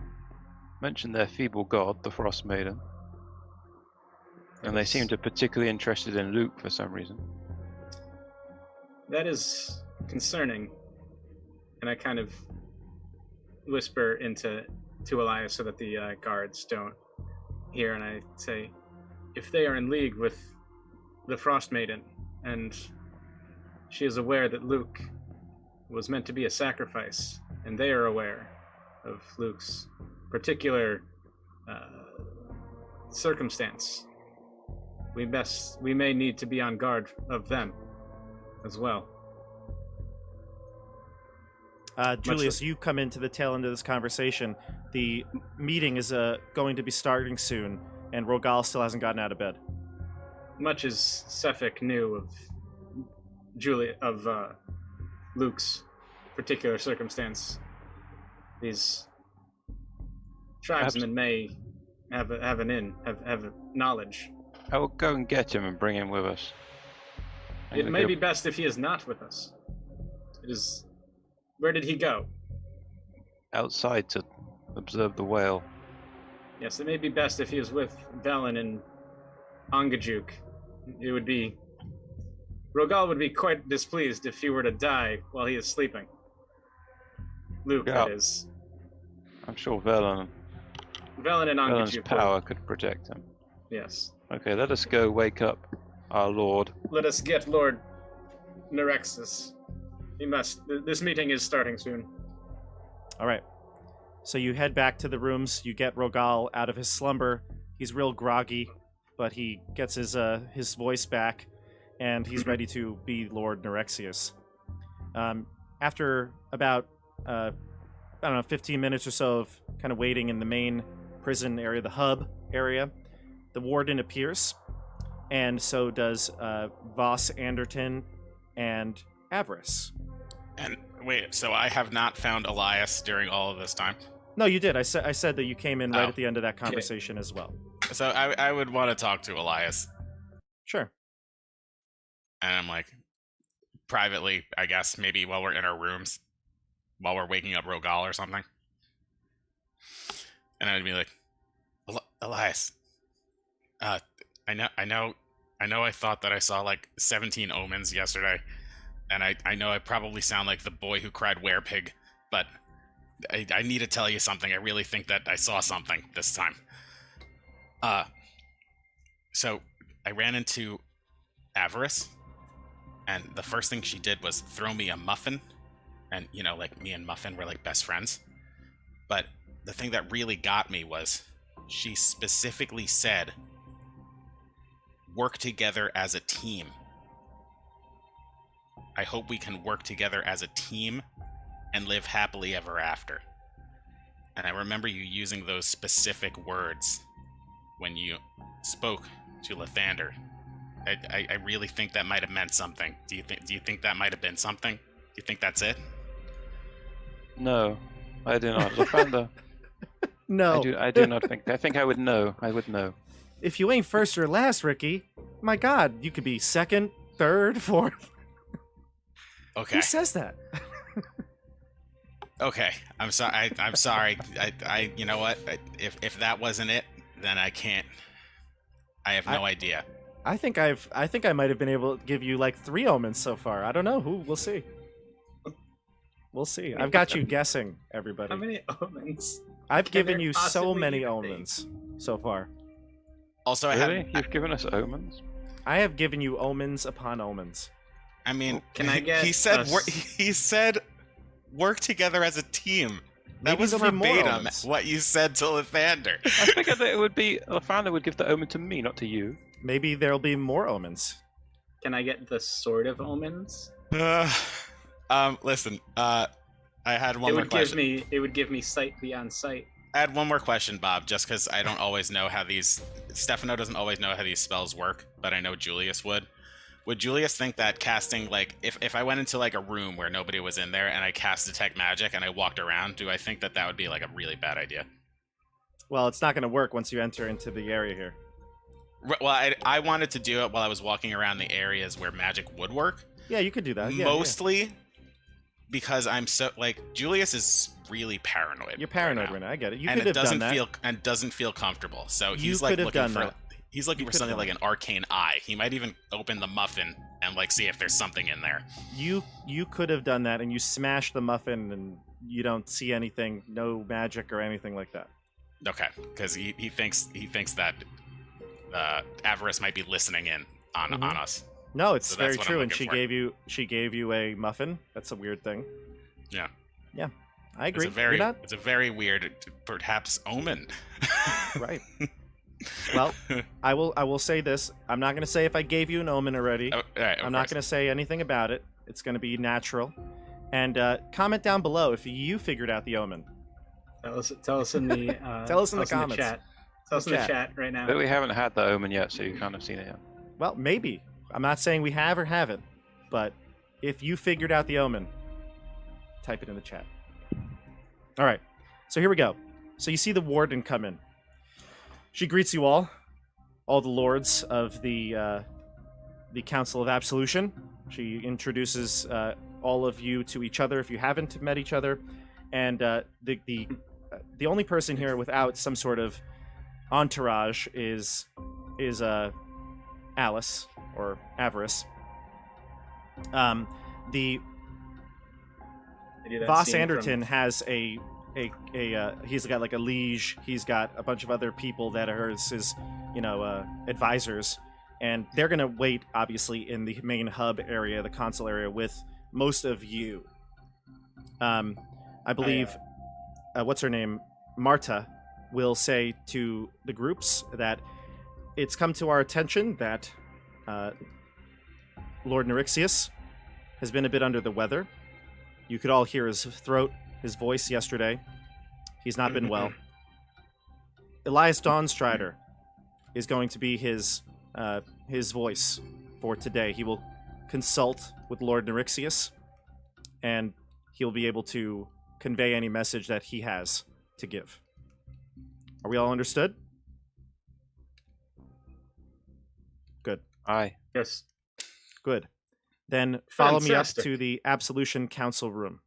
mentioned their feeble god, the Frostmaiden. And they seemed to be particularly interested in Luke for some reason. That is concerning. And I kind of whisper to Elias so that the guards don't hear, and I say, if they are in league with the Frostmaiden, and she is aware that Luke was meant to be a sacrifice, and they are aware of Luke's particular circumstance, we may need to be on guard of them as well. Julius, you come into the tail end of this conversation. The meeting is going to be starting soon, and Rogal still hasn't gotten out of bed. Much as Sefik knew of Luke's particular circumstance, these tribesmen may have knowledge. I will go and get him and bring him with us. It may be best if he is not with us. It is. Where did he go? Outside to observe the whale. Yes, it may be best if he is with Velen and Ongajuk. It would be. Rogal would be quite displeased if he were to die while he is sleeping. Luke, Yeah. that is. I'm sure Velen Velen and Velen's Ongajuk. power could protect him. Yes. Okay, let us go wake up our lord. Let us get Lord Nerexus. He must. This meeting is starting soon. All right. So you head back to the rooms. You get Rogal out of his slumber. He's real groggy, but he gets his voice back, and he's ready to be Lord Nerexius. After about, 15 minutes or so of kind of waiting in the main prison area, the hub area, the warden appears, and so does Voss Anderton and Avarice. And wait, so I have not found Elias during all of this time? No, you did. I said that you came in right Oh. at the end of that conversation as well. So I would want to talk to Elias. Sure. And I'm like, privately, I guess, maybe while we're in our rooms, while we're waking up Rogal or something. And I'd be like, Elias, I know I thought that I saw like 17 omens yesterday, and I know I probably sound like the boy who cried werepig, but I need to tell you something. I really think that I saw something this time. So I ran into Avarice, and the first thing she did was throw me a muffin, and like me and Muffin were like best friends. But the thing that really got me was she specifically said, work together as a team. I hope we can work together as a team and live happily ever after. And I remember you using those specific words when you spoke to Lathander. I really think that might have meant something. Do you think that might have been something? Do you think that's it? No, I do not. Lathander, No. I do not think. I think I would know. I would know. If you ain't first or last, Ricky, my God, you could be second, third, fourth. Okay. Who says that? Okay. I'm sorry. I'm sorry. I you know what? If that wasn't it, then I can't. I have no idea. I think I might have been able to give you like 3 omens so far. I don't know. We'll see. We'll see. I've got you guessing, everybody. How many omens? I've can given there you so possibly many even be? omens so far. Also, Really? You've given us omens? I have given you omens upon omens. I mean, Can I get He said us- he said work together as a team. That Maybe was there'll be more verbatim omens. what you said to Lathander. I figured that it would be Lathander would give the omen to me, not to you. Maybe there'll be more omens. Can I get the Sword of Omens? Listen, I had one It more would question. it would give me sight beyond sight. I had one more question, Bob, just because I don't always know how these... Stefano doesn't always know how these spells work, but I know Julius would. Would Julius think that casting, like, if I went into, like, a room where nobody was in there and I cast Detect Magic and I walked around, do I think that that would be, like, a really bad idea? Well, it's not going to work once you enter into the area here. Well, I wanted to do it while I was walking around the areas where magic would work. Yeah, you could do that. Yeah, Mostly because I'm so, like, Julius is really paranoid. yeah. You're paranoid right now. I get it. You and could it have done doesn't that. doesn't feel comfortable. So You he's like could have looking done for that. he's looking You for could have something done like an arcane eye. He might even open the muffin and like see if there's something in there. You could have done that, and you smash the muffin, and you don't see anything, no magic or anything like that. Okay, because he thinks that Avarice might be listening in on Mhm. us. No, it's So that's very what I'm true, and looking she for. gave you a muffin. That's a weird thing. Yeah. Yeah, I agree. It's a very weird, perhaps omen. Right. Well, I will say this. I'm not going to say if I gave you an omen already. Oh, all right, I'm not going to say anything about it. It's going to be natural. And comment down below if you figured out the omen. Tell us in the Tell us in the comments. chat. Tell us in the chat right now. But we haven't had the omen yet, so you can't have seen it yet. Well, maybe. I'm not saying we have or haven't, but if you figured out the omen, type it in the chat. All right. So here we go. So you see the warden come in. She greets you all the lords of the Council of Absolution. She introduces all of you to each other if you haven't met each other, and the only person here without some sort of entourage is Alice or Avarice. The I do that Voss scene Anderton has a he's got like a liege. He's got a bunch of other people that are his advisors, and they're gonna wait obviously in the main hub area, the console area, with most of you. I believe what's her name, Marta, will say to the groups that it's come to our attention that Lord Neurixius has been a bit under the weather. You could all hear his throat, his voice yesterday. He's not been well. Elias Dawnstrider is going to be his voice for today. He will consult with Lord Neurixius, and he'll be able to convey any message that he has to give. Are we all understood? Good. Aye. Yes. Good. Then follow me up Fantastic. to the Absolution Council room.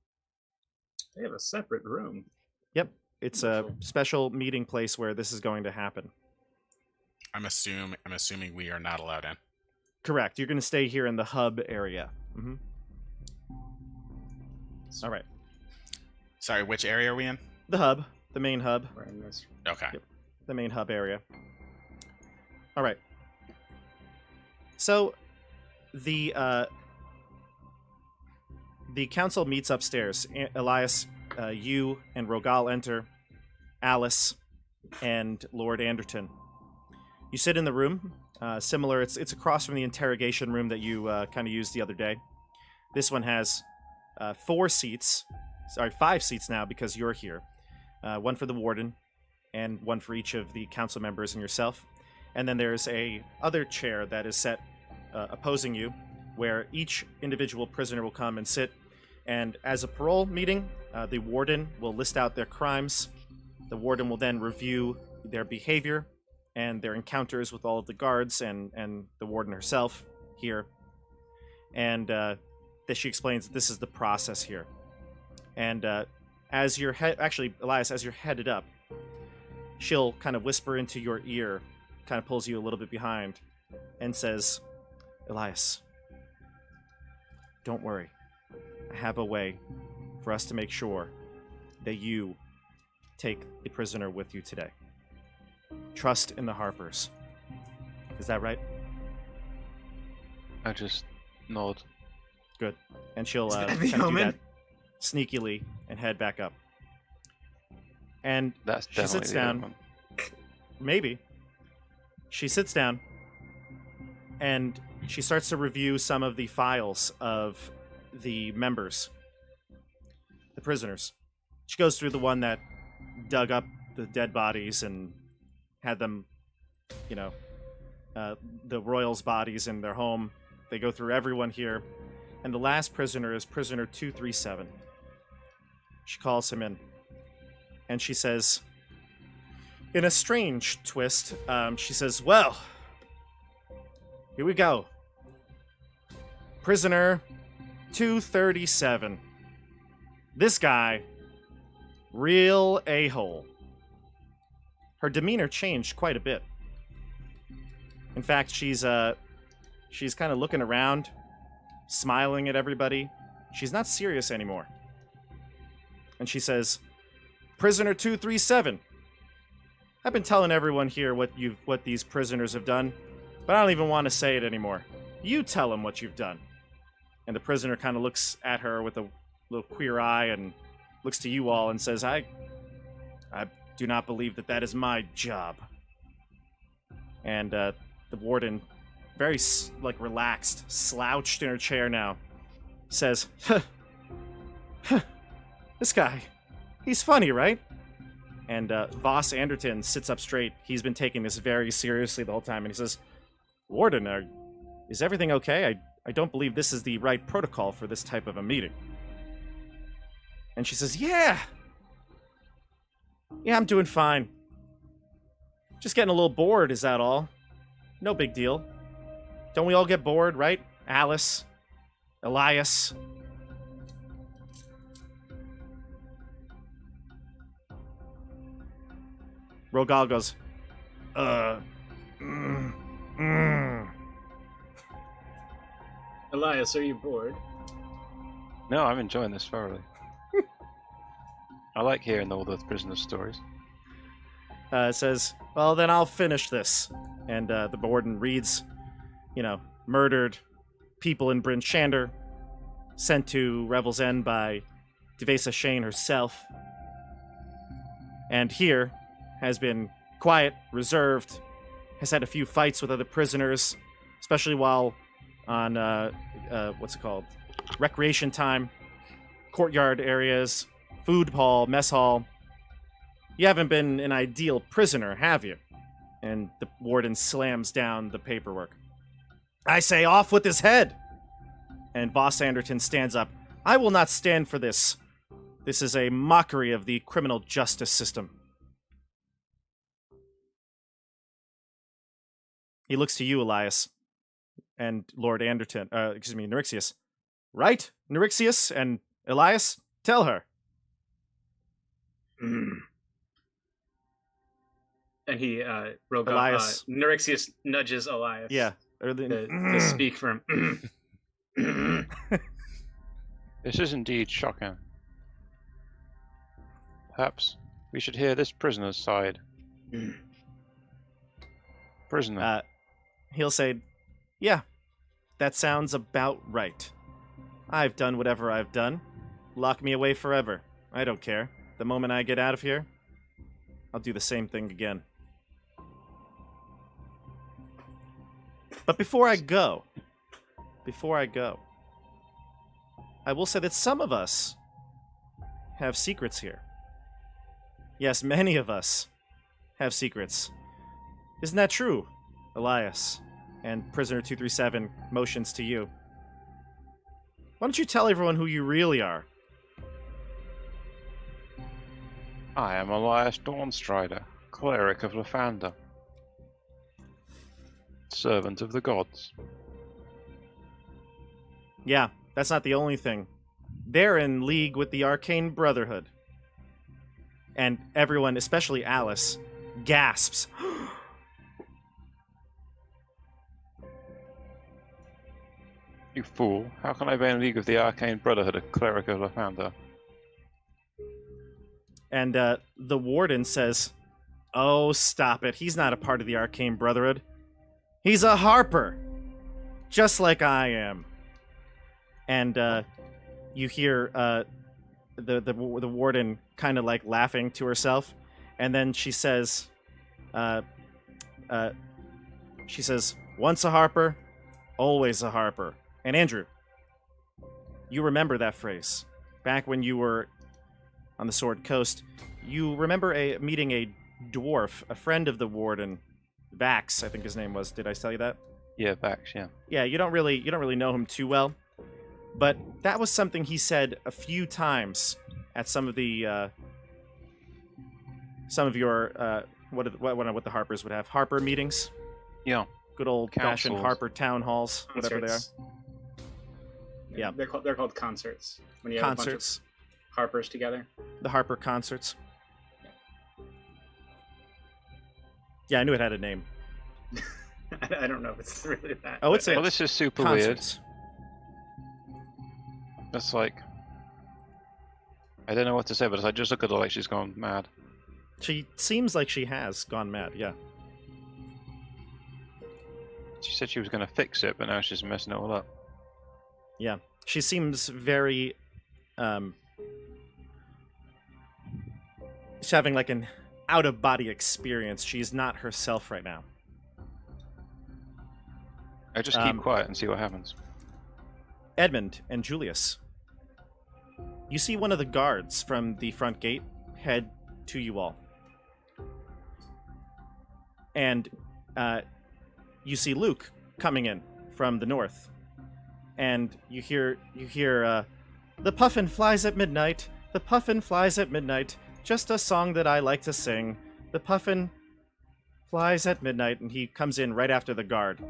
They have a separate room. Yep. It's a Wonderful. special meeting place where this is going to happen. I'm assuming we are not allowed in. Correct. You're going to stay here in the hub area. Mm-hmm. All right. Sorry, which area are we in? The hub. The main hub. We're in this. Okay. Yep. The main hub area. All right. So, the council meets upstairs. Elias, you and Rogal enter. Alice and Lord Anderton. You sit in the room. Similar. It's across from the interrogation room that you kind of used the other day. This one has 4 seats. Sorry, 5 seats now because you're here. One for the warden, and one for each of the council members and yourself. And then there's a other chair that is set opposing you, where each individual prisoner will come and sit. And as a parole meeting, the warden will list out their crimes. The warden will then review their behavior and their encounters with all of the guards and the warden herself here. And that she explains that this is the process here. And as you're Elias, as you're headed up, she'll kind of whisper into your ear, kind of pulls you a little bit behind, and says, Elias, don't worry. I have a way for us to make sure that you take the prisoner with you today. Trust in the Harpers. Is that right? I just nod. Good. And she'll Is that kind the of do omen? that sneakily and head back up. And That's she definitely sits the down. omen. Maybe. She sits down and she starts to review some of the files of the members, the prisoners. She goes through the one that dug up the dead bodies and had them, the royals' bodies in their home. They go through everyone here. And the last prisoner is prisoner 237. She calls him in. And she says, in a strange twist, she says, well, here we go. Prisoner 237. This guy, real a-hole. Her demeanor changed quite a bit. In fact, she's kind of looking around, smiling at everybody. She's not serious anymore. And she says, Prisoner 237. I've been telling everyone here what these prisoners have done, but I don't even want to say it anymore. You tell them what you've done. And the prisoner kind of looks at her with a little queer eye and looks to you all and says, I do not believe that is my job. And the warden, very relaxed, slouched in her chair now, says, this guy, he's funny, right? And Voss Anderton sits up straight. He's been taking this very seriously the whole time, and he says, Warden, is everything okay? I don't believe this is the right protocol for this type of a meeting. And she says, Yeah, I'm doing fine. Just getting a little bored, is that all? No big deal. Don't we all get bored, right? Alice, Elias. Rogal goes, Elias, are you bored? No, I'm enjoying this thoroughly. I like hearing all the prisoner stories. Says, well, then I'll finish this. And the warden reads, murdered people in Bryn Shander, sent to Revel's End by Devesa Shane herself. And here has been quiet, reserved, has had a few fights with other prisoners, especially while on, recreation time, courtyard areas, food hall, mess hall. You haven't been an ideal prisoner, have you? And the warden slams down the paperwork. I say, off with his head! And Voss Anderton stands up. I will not stand for this. This is a mockery of the criminal justice system. He looks to you, Elias, and Lord Anderton, Neurixius. Right, Neurixius and Elias? Tell her. And he, Elias. Neurixius nudges Elias. Yeah. To speak for him. This is indeed shocking. Perhaps we should hear this prisoner's side. Prisoner. He'll say, yeah, that sounds about right. I've done whatever I've done. Lock me away forever. I don't care. The moment I get out of here, I'll do the same thing again. But before I go, I will say that some of us have secrets here. Yes, many of us have secrets. Isn't that true, Elias? And Prisoner 237 motions to you. Why don't you tell everyone who you really are? I am Elias Dawnstrider, cleric of Lathander, servant of the gods. Yeah, that's not the only thing. They're in league with the Arcane Brotherhood. And everyone, especially Alice, gasps. You fool, how can I be in league with the Arcane Brotherhood, a cleric of Lathander? And the warden says, oh, stop it. He's not a part of the Arcane Brotherhood. He's a harper. Just like I am. and you hear the warden kind of like laughing to herself, and then she says, "Once a harper, always a harper." And Andrew, you remember that phrase back when you were on the Sword Coast. You remember meeting a dwarf, a friend of the warden, Vax, I think his name was. Did I tell you that? Yeah, Vax, yeah. Yeah, you don't really know him too well, but that was something he said a few times at some of your what the Harpers would have, Harper meetings. Yeah. Good old fashioned Councils. Harper town halls, whatever they are. Concerts. Yeah. They're called concerts. When you have a bunch Concerts, of harpers together. the Harper concerts. Yeah, I knew it had a name. I don't know if it's really that. Oh, it's but- a Well, this is super weird. concerts. That's like... I don't know what to say, but I just look at her like she's gone mad. She seems like she has gone mad. Yeah. She said she was going to fix it, but now she's messing it all up. Yeah, she seems very, she's having like an out-of-body experience. She's not herself right now. I just keep quiet and see what happens. Edmund and Julius, you see one of the guards from the front gate head to you all. And you see Luke coming in from the north. And you hear the puffin flies at midnight, the puffin flies at midnight, just a song that I like to sing. The puffin flies at midnight, and he comes in right after the guard.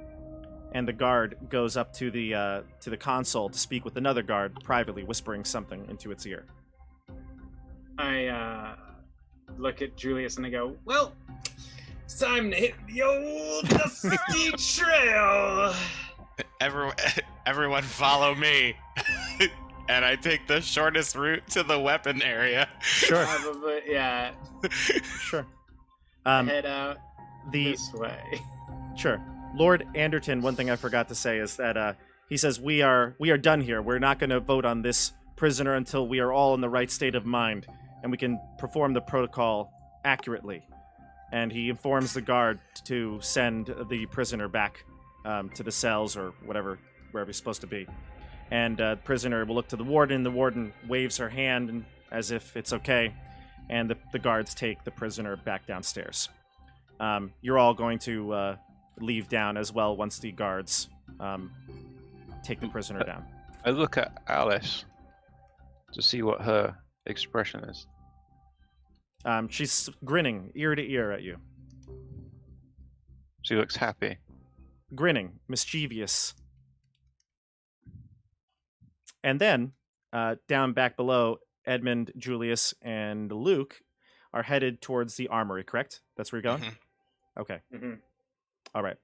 And the guard goes up to the console to speak with another guard privately, whispering something into its ear. I look at Julius and I go, well, it's time to hit the old dusty trail. Everyone follow me. And I take the shortest route to the weapon area. Sure, Probably, yeah. sure. Head out The this way. Sure. Lord Anderton, one thing I forgot to say is that he says we are done here. We're not going to vote on this prisoner until we are all in the right state of mind and we can perform the protocol accurately. And he informs the guard to send the prisoner back to the cells or wherever he's supposed to be. And the prisoner will look to the warden. The warden waves her hand as if it's okay. And the guards take the prisoner back downstairs. You're all going to leave down as well once the guards take the prisoner down. I look at Alice to see what her expression is. She's grinning ear to ear at you. She looks happy. Grinning, mischievous. And then, down back below, Edmund, Julius, and Luke are headed towards the armory, correct? That's where you're going? Mhm. Okay. Mm-hmm. All right.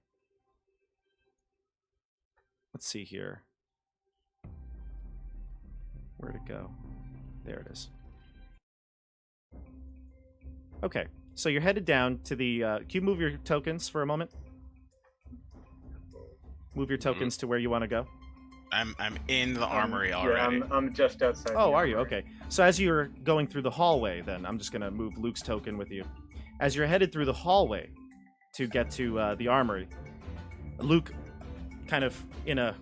Let's see here. Where'd it go? There it is. Okay. So you're headed down to the... can you move your tokens for a moment? Move your tokens to where you want to go. I'm in the armory already. Yeah, I'm just outside. Oh, the are you? armory. Okay. So as you're going through the hallway, then, I'm just going to move Luke's token with you. As you're headed through the hallway to get to the armory, Luke, kind of in a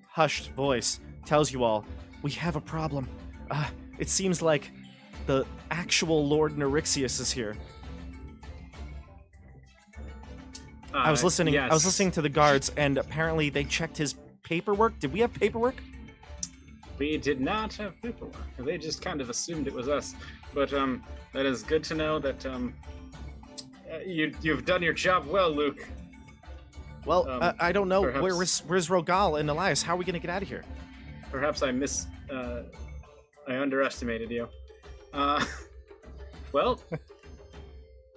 hushed voice, tells you all, we have a problem. It seems like the actual Lord Neurixius is here. I was listening. Yes. I was listening to the guards, and apparently they checked his paperwork. Did we have paperwork? We did not have paperwork. They just kind of assumed it was us. But that is good to know that you've done your job well, Luke. Well, I don't know. perhaps- Where's Rogal and Elias? How are we going to get out of here? Perhaps I underestimated you. Well,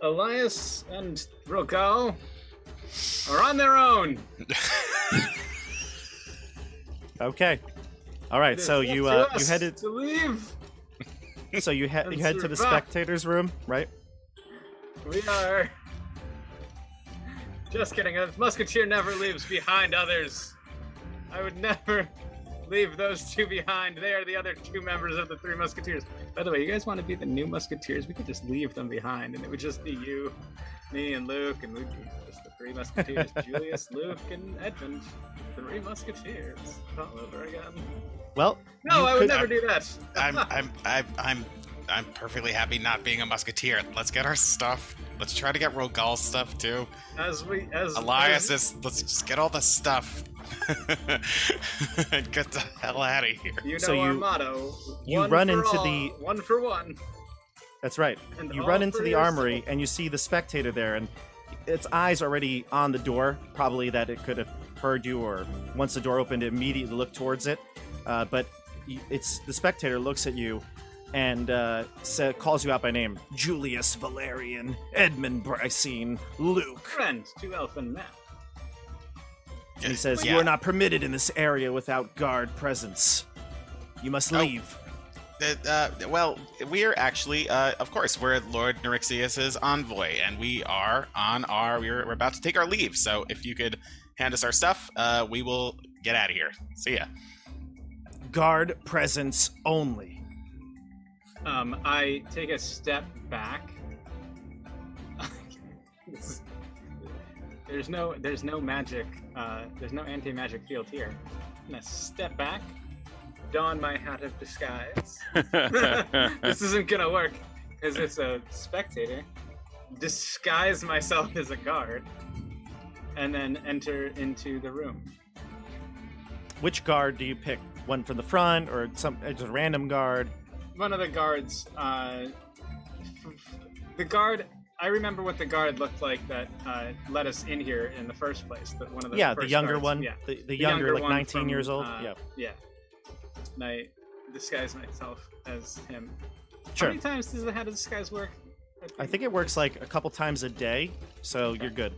Elias and Rogal are on their own. Okay. All right. It So is you up to you us headed. to leave. So you and head to the survive. spectators' room, right? We are. Just kidding. A musketeer never leaves behind others. I would never Leave those two behind. They are the other two members of the Three Musketeers. By the way, you guys want to be the new Musketeers? We could just leave them behind, and it would just be you, me, and Luke, and we'd be just the Three Musketeers. Julius, Luke, and Edmund. Three Musketeers. All over again. Well, No, I would never do that. I'm perfectly happy not being a musketeer. Let's get our stuff. Let's try to get Rogal's let's just get all the stuff and get the hell out of here. You know So our you- motto. you one run for into all, the- one for one. That's right. And You all run into for the yourself. armory and you see the spectator there, and its eyes already on the door. Probably that it could have heard you, or once the door opened, it immediately looked towards it. But it's the spectator looks at you and calls you out by name: Julius Valerian, Edmund Brycine, Luke. Friend to Elfin Man. And he says, Yeah. "You are not permitted in this area without guard presence. You must Oh. leave." Well, we're actually, of course, we're Lord Neurixius's envoy, and we're about to take our leave. So if you could hand us our stuff, we will get out of here. See ya. Guard presence only. I take a step back. There's no magic. There's no anti-magic field here. I'm gonna step back, don my hat of disguise. This isn't gonna work because it's a spectator. Disguise myself as a guard, and then enter into the room. Which guard do you pick? One from the front, or just a random guard? One of the guards. The guard. I remember what the guard looked like that let us in here in the first place. One of the Yeah, the first younger guards. one. Yeah, The younger, like one 19 from, years old. Yeah. Yeah. And I disguise myself as him. Sure. How many times does the hat of disguise work? I think it works like a couple times a day, so you're good.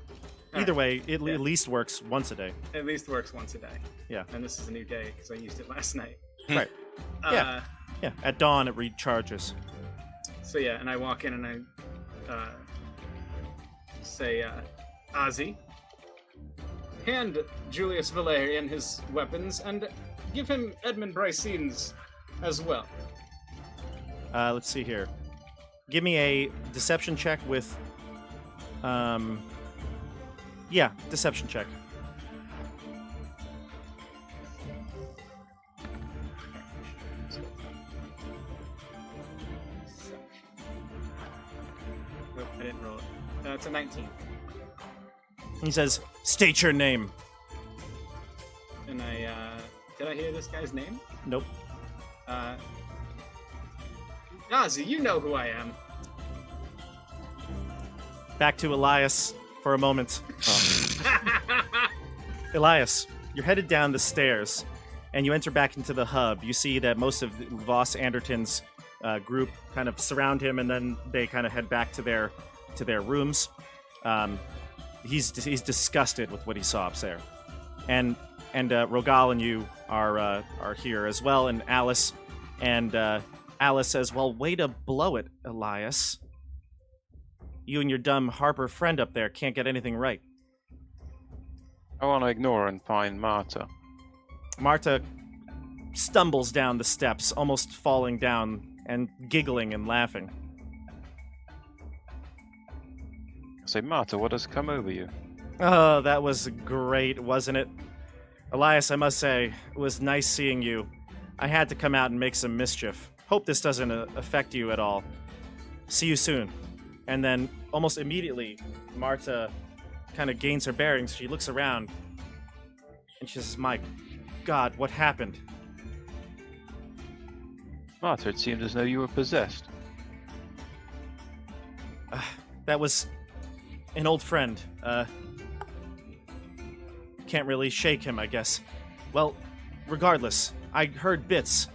Either way, it Yeah. at least works once a day. At least works once a day. Yeah. And this is a new day because I used it last night. Right. Yeah. Yeah. At dawn, it recharges. So yeah, and I walk in and I say, Ozzy, hand Julius Valerian his weapons and give him Edmund Brycine's as well. Let's see here. Give me a deception check with, yeah, deception check. Nope, I didn't roll it. It's a 19. He says, "State your name." And did I hear this guy's name? Nope. Ozzy, you know who I am. Back to Elias for a moment. Elias, you're headed down the stairs, and you enter back into the hub. You see that most of Voss Anderton's group kind of surround him, and then they kind of head back to their rooms. He's disgusted with what he saw up there, and Rogal and you are here as well, and Alice, and Alice says, "Well, way to blow it, Elias. You and your dumb Harper friend up there can't get anything right." I want to ignore and find Marta. Marta stumbles down the steps, almost falling down and giggling and laughing. I say, Marta, what has come over you? Oh, that was great, wasn't it? Elias, I must say, it was nice seeing you. I had to come out and make some mischief. Hope this doesn't affect you at all. See you soon. And then, almost immediately, Marta kind of gains her bearings. She looks around, and she says, "My God, what happened?" Marta, it seemed as though you were possessed. That was an old friend. Can't really shake him, I guess. Well, regardless, I heard bits.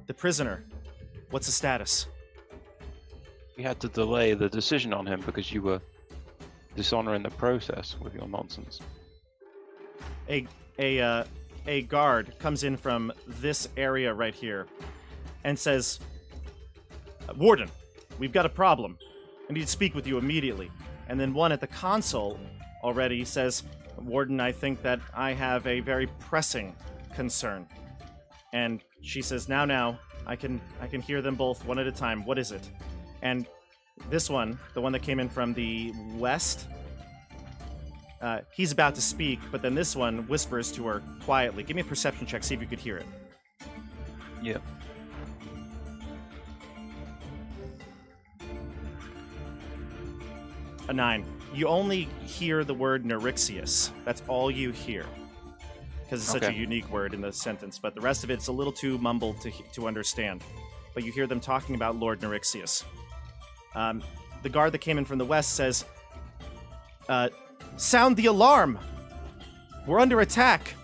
The prisoner. What's the status? We had to delay the decision on him because you were dishonoring the process with your nonsense. A guard comes in from this area right here and says, "Warden, we've got a problem. I need to speak with you immediately." And then one at the console already says, "Warden, I think that I have a very pressing concern." And she says, now, I can hear them both one at a time. What is it? And this one, the one that came in from the west, he's about to speak, but then this one whispers to her quietly. Give me a perception check, see if you could hear it. Yep. A 9. You only hear the word Neurixius. That's all you hear. Because it's such a Okay. unique word in the sentence, but the rest of it's a little too mumbled to understand. But you hear them talking about Lord Neurixius. The guard that came in from the west says, sound the alarm! We're under attack!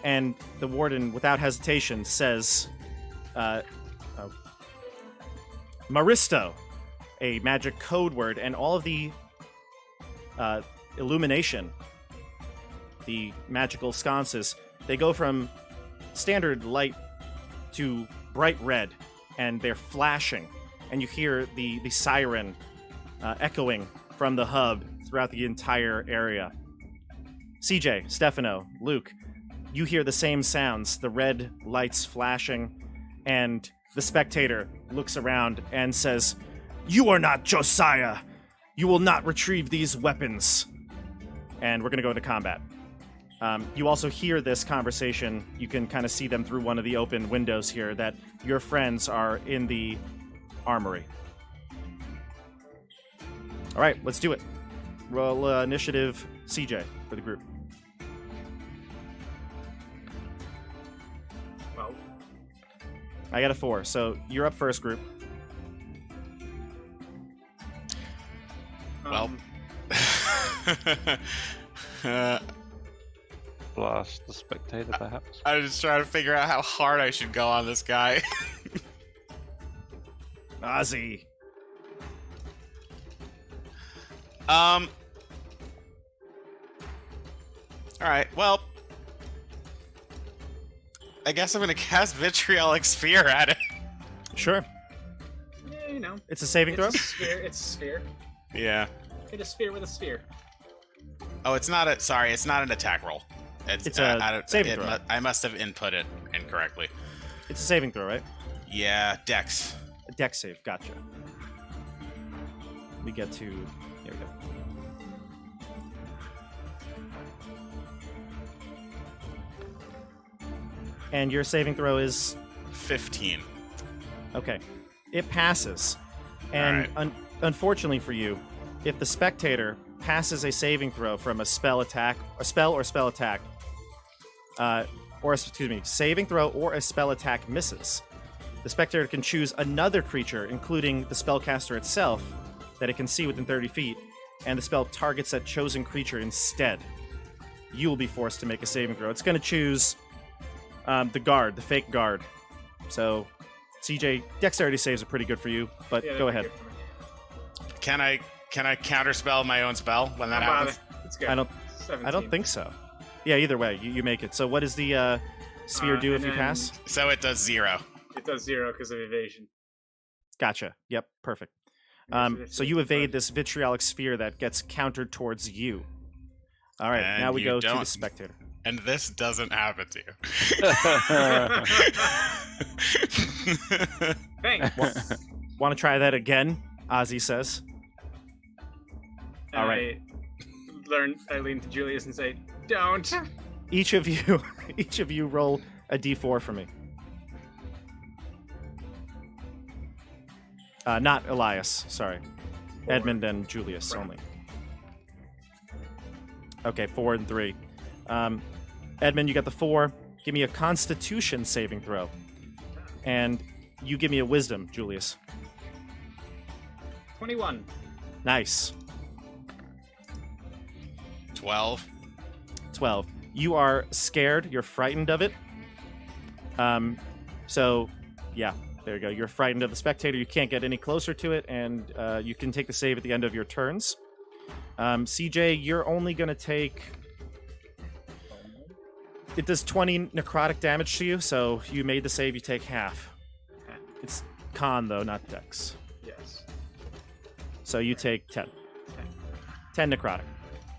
And the warden, without hesitation, says, Maristo, a magic code word, and all of the illumination, the magical sconces, they go from standard light to bright red, and they're flashing, and you hear the siren echoing from the hub throughout the entire area. CJ, Stefano, Luke, you hear the same sounds, the red lights flashing, and the spectator looks around and says, "You are not Josiah! You will not retrieve these weapons!" And we're going to go into combat. You also hear this conversation. You can kind of see them through one of the open windows here, that your friends are in the armory. All right, let's do it. Roll initiative CJ for the group. Well, I got a 4, so you're up first, group. Well, Blast the spectator, perhaps. I was just trying to figure out how hard I should go on this guy. Ozzy. All right. Well, I guess I'm gonna cast Vitriolic Sphere at it. Sure. yeah, you know. It's a saving throw? It's a sphere. It's a sphere. Yeah. Hit a sphere with a sphere. Oh, it's not a. Sorry, it's not an attack roll. It's a saving throw. I must have input it incorrectly. It's a saving throw, right? Yeah, Dex. A dex save. Gotcha. We get to... Here we go. And your saving throw is... 15. Okay. It passes. And Alright. Unfortunately for you, if the spectator passes a saving throw from a spell attack, saving throw or a spell attack misses, the spectator can choose another creature, including the spellcaster itself, that it can see within 30 feet, and the spell targets that chosen creature instead. You will be forced to make a saving throw. It's going to choose the guard, the fake guard. So, CJ, dexterity saves are pretty good for you, but Yeah, go that'd be ahead. good for me. Can I counterspell my own spell when that How about happens? it? It's good. I don't 17. think so. Yeah, either way, you make it. So what does the sphere do if and you then- pass? So it does 0. It does 0 because of evasion. Gotcha. Yep, perfect. Yes, it So is. you evade this vitriolic sphere that gets countered towards you. All right, And now we you go to the don't- spectator. And this doesn't happen to you. Thanks. Want to try that again? Ozzy says. All right. I lean to Julius and say, "Don't." Each of you roll a d4 for me. Not Elias, sorry. Four. Edmund and Julius Right. only. Okay, 4 and 3. Edmund, you got the 4. Give me a Constitution saving throw. And you give me a Wisdom, Julius. 21. Nice. 12. 12. You are scared. You're frightened of it. So, yeah, there you go. You're frightened of the spectator. You can't get any closer to it, and you can take the save at the end of your turns. CJ, you're only going to take... It does 20 necrotic damage to you, so you made the save, you take half. 10. It's con, though, not dex. Yes. So you take 10. 10. 10 necrotic.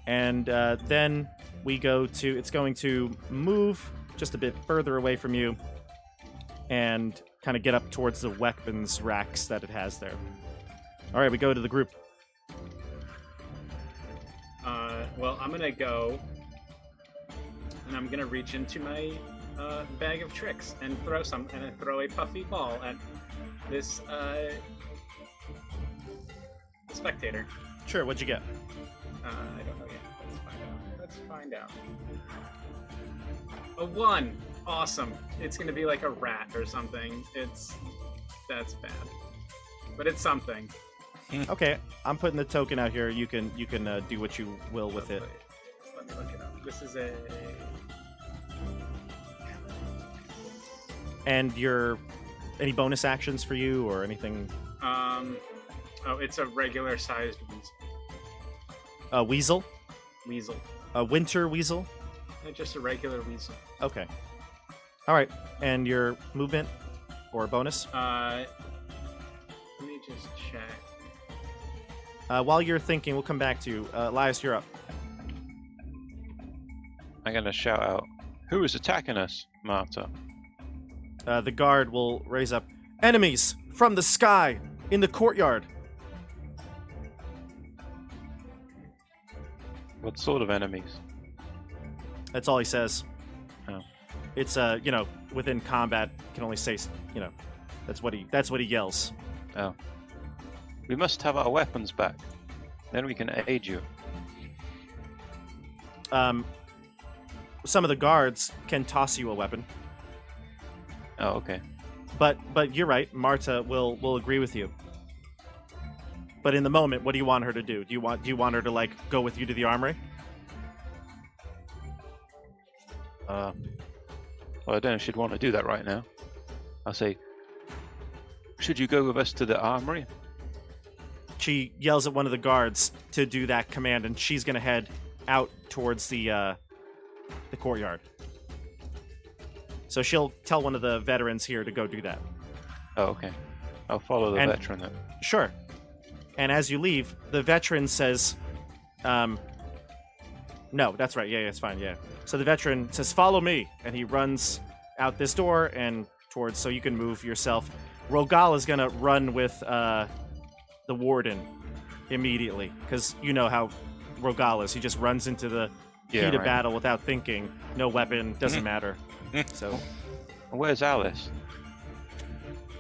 And then we go to... It's going to move just a bit further away from you and kind of get up towards the weapons racks that it has there. All right, we go to the group. Well, I'm gonna go, and I'm gonna reach into my bag of tricks and throw a puffy ball at this spectator. Sure, what'd you get? I don't know yet. Let's find out. A 1. Awesome. It's gonna be like a rat or something. That's bad, but it's something. Okay, I'm putting the token out here. You can do what you will with it. Let me look it up. This is a. And any bonus actions for you or anything? Oh, it's a regular sized weasel. A weasel? Weasel. A winter weasel? Just a regular weasel. Okay. All right. And your movement or bonus? Let me just check. While you're thinking, we'll come back to you. Elias, you're up. I'm gonna shout out, "Who is attacking us, Marta?" The guard will raise up, "Enemies from the sky in the courtyard." What sort of enemies? That's all he says. Oh. It's within combat can only say, that's what he yells. Oh. We must have our weapons back. Then we can aid you. Some of the guards can toss you a weapon. Oh, okay. But you're right. Marta will agree with you. But in the moment, what do you want her to do? Do you want her to like go with you to the armory? Well, I don't know if she'd want to do that right now. I'll say, "Should you go with us to the armory?" She yells at one of the guards to do that command, and she's gonna head out towards the courtyard. So she'll tell one of the veterans here to go do that. Oh, okay. I'll follow the veteran then. Sure. And as you leave, the veteran says, no, that's right. Yeah, it's fine. Yeah. So the veteran says, "Follow me." And he runs out this door and towards, so you can move yourself. Rogal is going to run with the warden immediately because you know how Rogal is. He just runs into the heat of battle without thinking. No weapon, doesn't matter. So, where's Alice?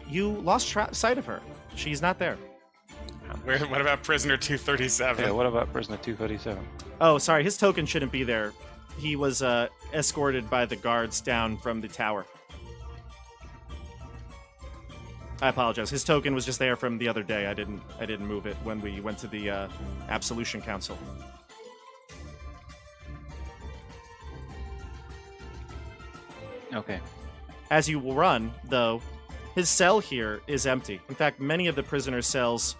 You lost sight of her. She's not there. What about prisoner 237? Yeah, what about prisoner 237? Oh, sorry. His token shouldn't be there. He was escorted by the guards down from the tower. I apologize. His token was just there from the other day. I didn't move it when we went to the Absolution Council. Okay. As you will run, though, his cell here is empty. In fact, many of the prisoners' cells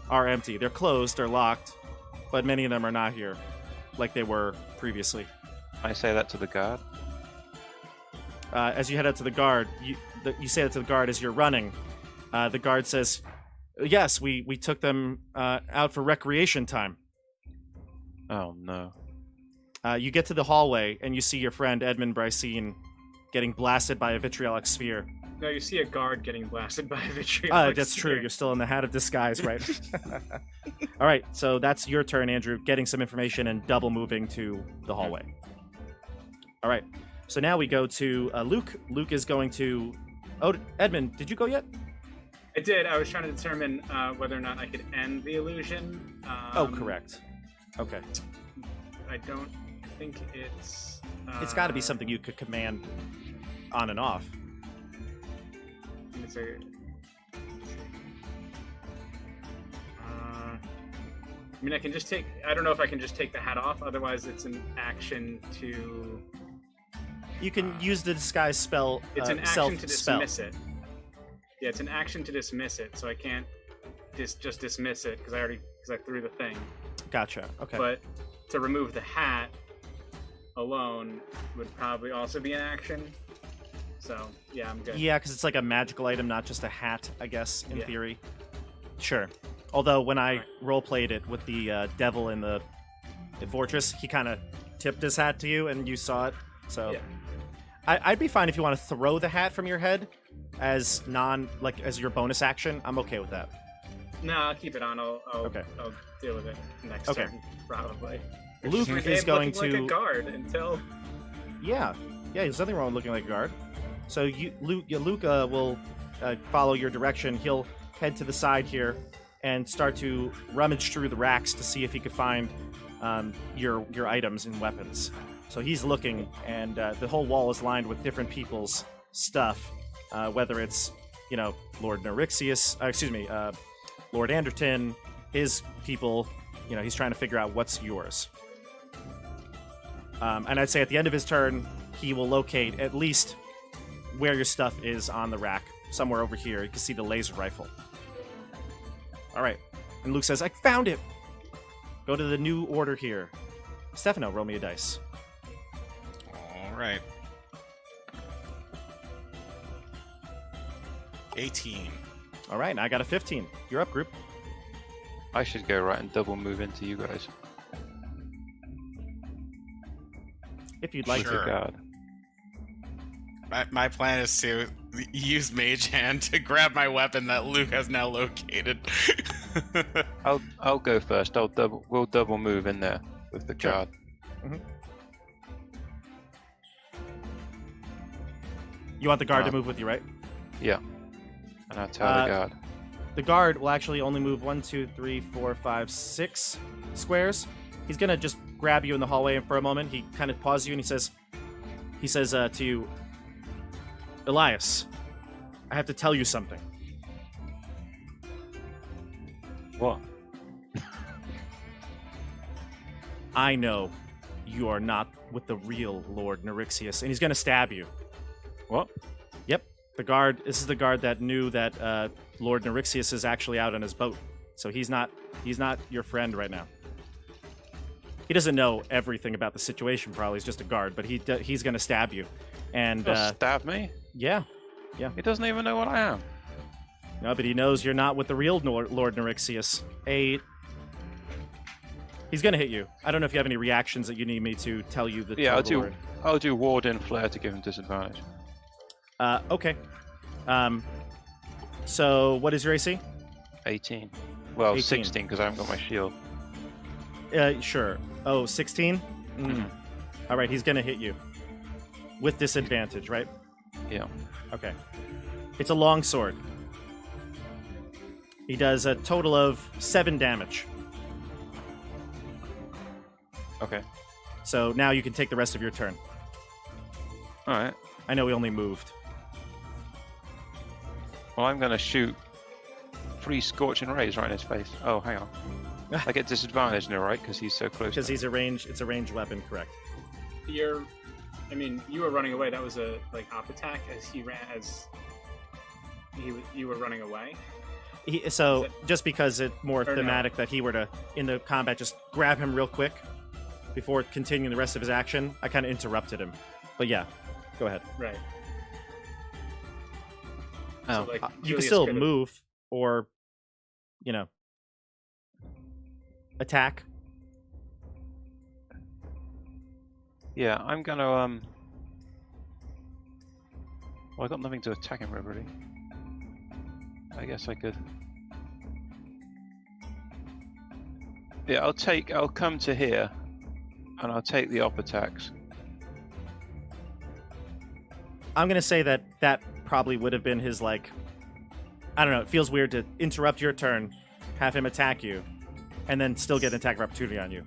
are empty. They're closed or locked, but many of them are not here, like they were previously. I say that to the guard. As you head out to the guard, you say that to the guard as you're running. The guard says, "Yes, we took them out for recreation time." Oh, no. You get to the hallway, and you see your friend Edmund Brycene getting blasted by a vitriolic sphere. No, you see a guard getting blasted by a vitriolic That's sphere. true. You're still in the hat of disguise, right? All right, so that's your turn, Andrew, getting some information and double moving to the hallway. All right, so now we go to Luke. Luke is going to... Oh, Edmund, did you go yet? I did. I was trying to determine whether or not I could end the illusion. Oh, correct. Okay. I don't think it's... It's got to be something you could command on and off. It's a... I mean, I can just take... I don't know if I can just take the hat off. Otherwise, it's an action to... You can use the disguise spell. It's an action to spell. dismiss it. Yeah, it's an action to dismiss it, so I can't just dismiss it because I threw the thing. Gotcha. Okay. But to remove the hat alone would probably also be an action. So yeah, I'm good. Yeah, because it's like a magical item, not just a hat, I guess, in Yeah. theory. Sure. Although when I role-played it with the devil in the fortress, he kind of tipped his hat to you, and you saw it. So, Yeah. I'd be fine if you want to throw the hat from your head as as your bonus action. I'm okay with that. No, I'll keep it on. I'll deal with it next turn, probably. Luke With is him going looking like to a guard until. Yeah, there's nothing wrong with looking like a guard. So Luke will follow your direction. He'll head to the side here and start to rummage through the racks to see if he could find your items and weapons. So he's looking, and the whole wall is lined with different people's stuff, whether it's, Lord Neurixius, Lord Anderton, his people. He's trying to figure out what's yours. And I'd say at the end of his turn, he will locate at least where your stuff is on the rack, somewhere over here. You can see the laser rifle. All right. And Luke says, I found it! Go to the new order here. Stefano, roll me a dice. All right. 18. All right, now I got a 15. You're up, group. I should go right and double move into you guys. If you'd like Sure. to. Guard. My plan is to use Mage Hand to grab my weapon that Luke has now located. I'll go first. We'll double move in there with the Sure. guard. You want the guard to move with you, right? Yeah. And I'll tell the guard. The guard will actually only move 1, 2, 3, 4, 5, 6 squares. He's gonna just grab you in the hallway, and for a moment he kind of pauses you, and he says to you, Elias, I have to tell you something. What? I know you are not with the real Lord Neurixius, and he's gonna stab you. What? Yep. This is the guard that knew that Lord Neurixius is actually out on his boat. So he's not your friend right now. He doesn't know everything about the situation, probably. He's just a guard, but he's going to stab you. And Stab me? yeah. He doesn't even know what I am. No, but he knows you're not with the real Lord Neurixius. He's going to hit you. I don't know if you have any reactions that you need me to tell you the Yeah, total I'll do ward in flare to give him disadvantage. Okay. So what is your AC? 18. Well, 18. 16 because I haven't got my shield. Sure. Oh, 16? All right, he's going to hit you. With disadvantage, right? Yeah. Okay. It's a long sword. He does a total of 7 damage. Okay. So now you can take the rest of your turn. Alright. I know we only moved. Well, I'm going to shoot 3 scorching rays right in his face. Oh, hang on. I get disadvantage now, right? Because he's so close. Because it's a ranged weapon, correct. You were running away. That was a op attack you were running away. Just because it's more thematic that he were to, in the combat, just grab him real quick before continuing the rest of his action, I kind of interrupted him. But yeah, go ahead. Right. Oh, So, you can Julius still could've- move or, attack. Yeah, I'm going to... Well, I got nothing to attack him, really. I guess I could... Yeah, I'll come to here, and I'll take the op attacks. I'm going to say that probably would have been his, I don't know, it feels weird to interrupt your turn, have him attack you, and then still get an attack of opportunity on you.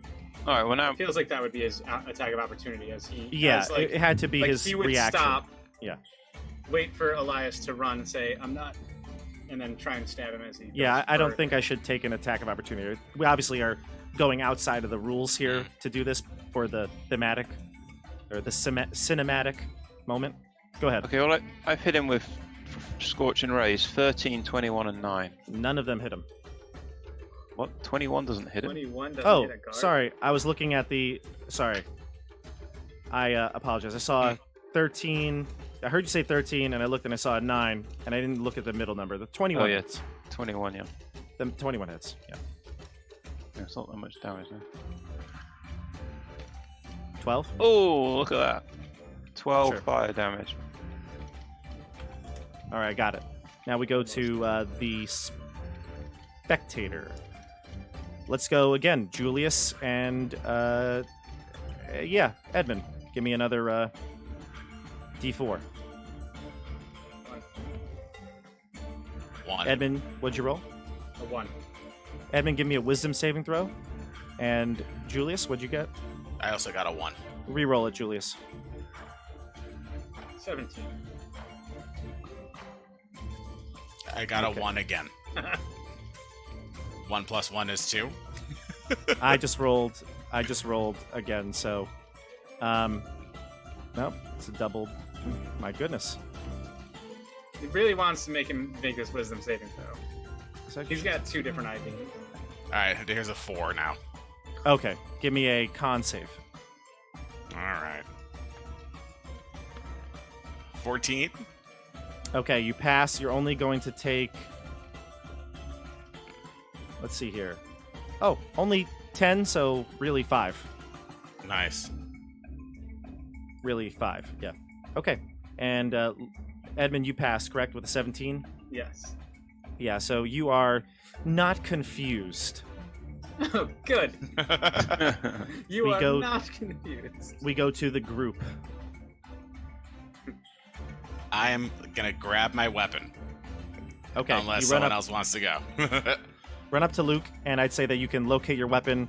Alright, well now... It feels like that would be his attack of opportunity as he... Yeah, it had to be his he would reaction. Stop, Yeah. wait for Elias to run and say, I'm not... And then try and stab him as he... Yeah, goes I don't forward. think I should take an attack of opportunity. We obviously are going outside of the rules here to do this for the thematic, or the cinematic moment. Go ahead. Okay, well I've hit him with scorching rays, 13, 21, and 9. None of them hit him. What? 21 doesn't hit him? 21 doesn't Oh, hit a guard. sorry. I was looking at the... Sorry. I apologize. I saw 13... I heard you say 13, and I looked and I saw a 9, and I didn't look at the middle number. The 21 Oh yeah, hits. 21, yeah. The 21 hits, yeah. It's not that much damage now. 12? Oh, look at that. 12 Sure. fire damage. All right, got it. Now we go to the spectator. Let's go again, Julius and yeah, Edmund. Give me another D4. 1. Edmund, what'd you roll? A 1. Edmund, give me a wisdom saving throw. And Julius, what'd you get? I also got a 1. Reroll it, Julius. 17. I got Okay. a 1 again. 1 plus 1 is 2. I just rolled again, so nope, it's a double. My goodness. He really wants to make him make this wisdom saving throw. So He's got 2 different IDs. Alright, here's a 4 now. Okay, give me a con save. Alright. 14? Okay, you pass. You're only going to take. Let's see here. Oh, only 10, so really 5. Nice. Really 5, yeah. Okay, and Edmund, you passed, correct, with a 17? Yes. Yeah, so you are not confused. Oh, good. You We are go- not confused. We go to the group. I am gonna grab my weapon. Okay, Unless you run someone up, else wants to go. run up to Luke, and I'd say that you can locate your weapon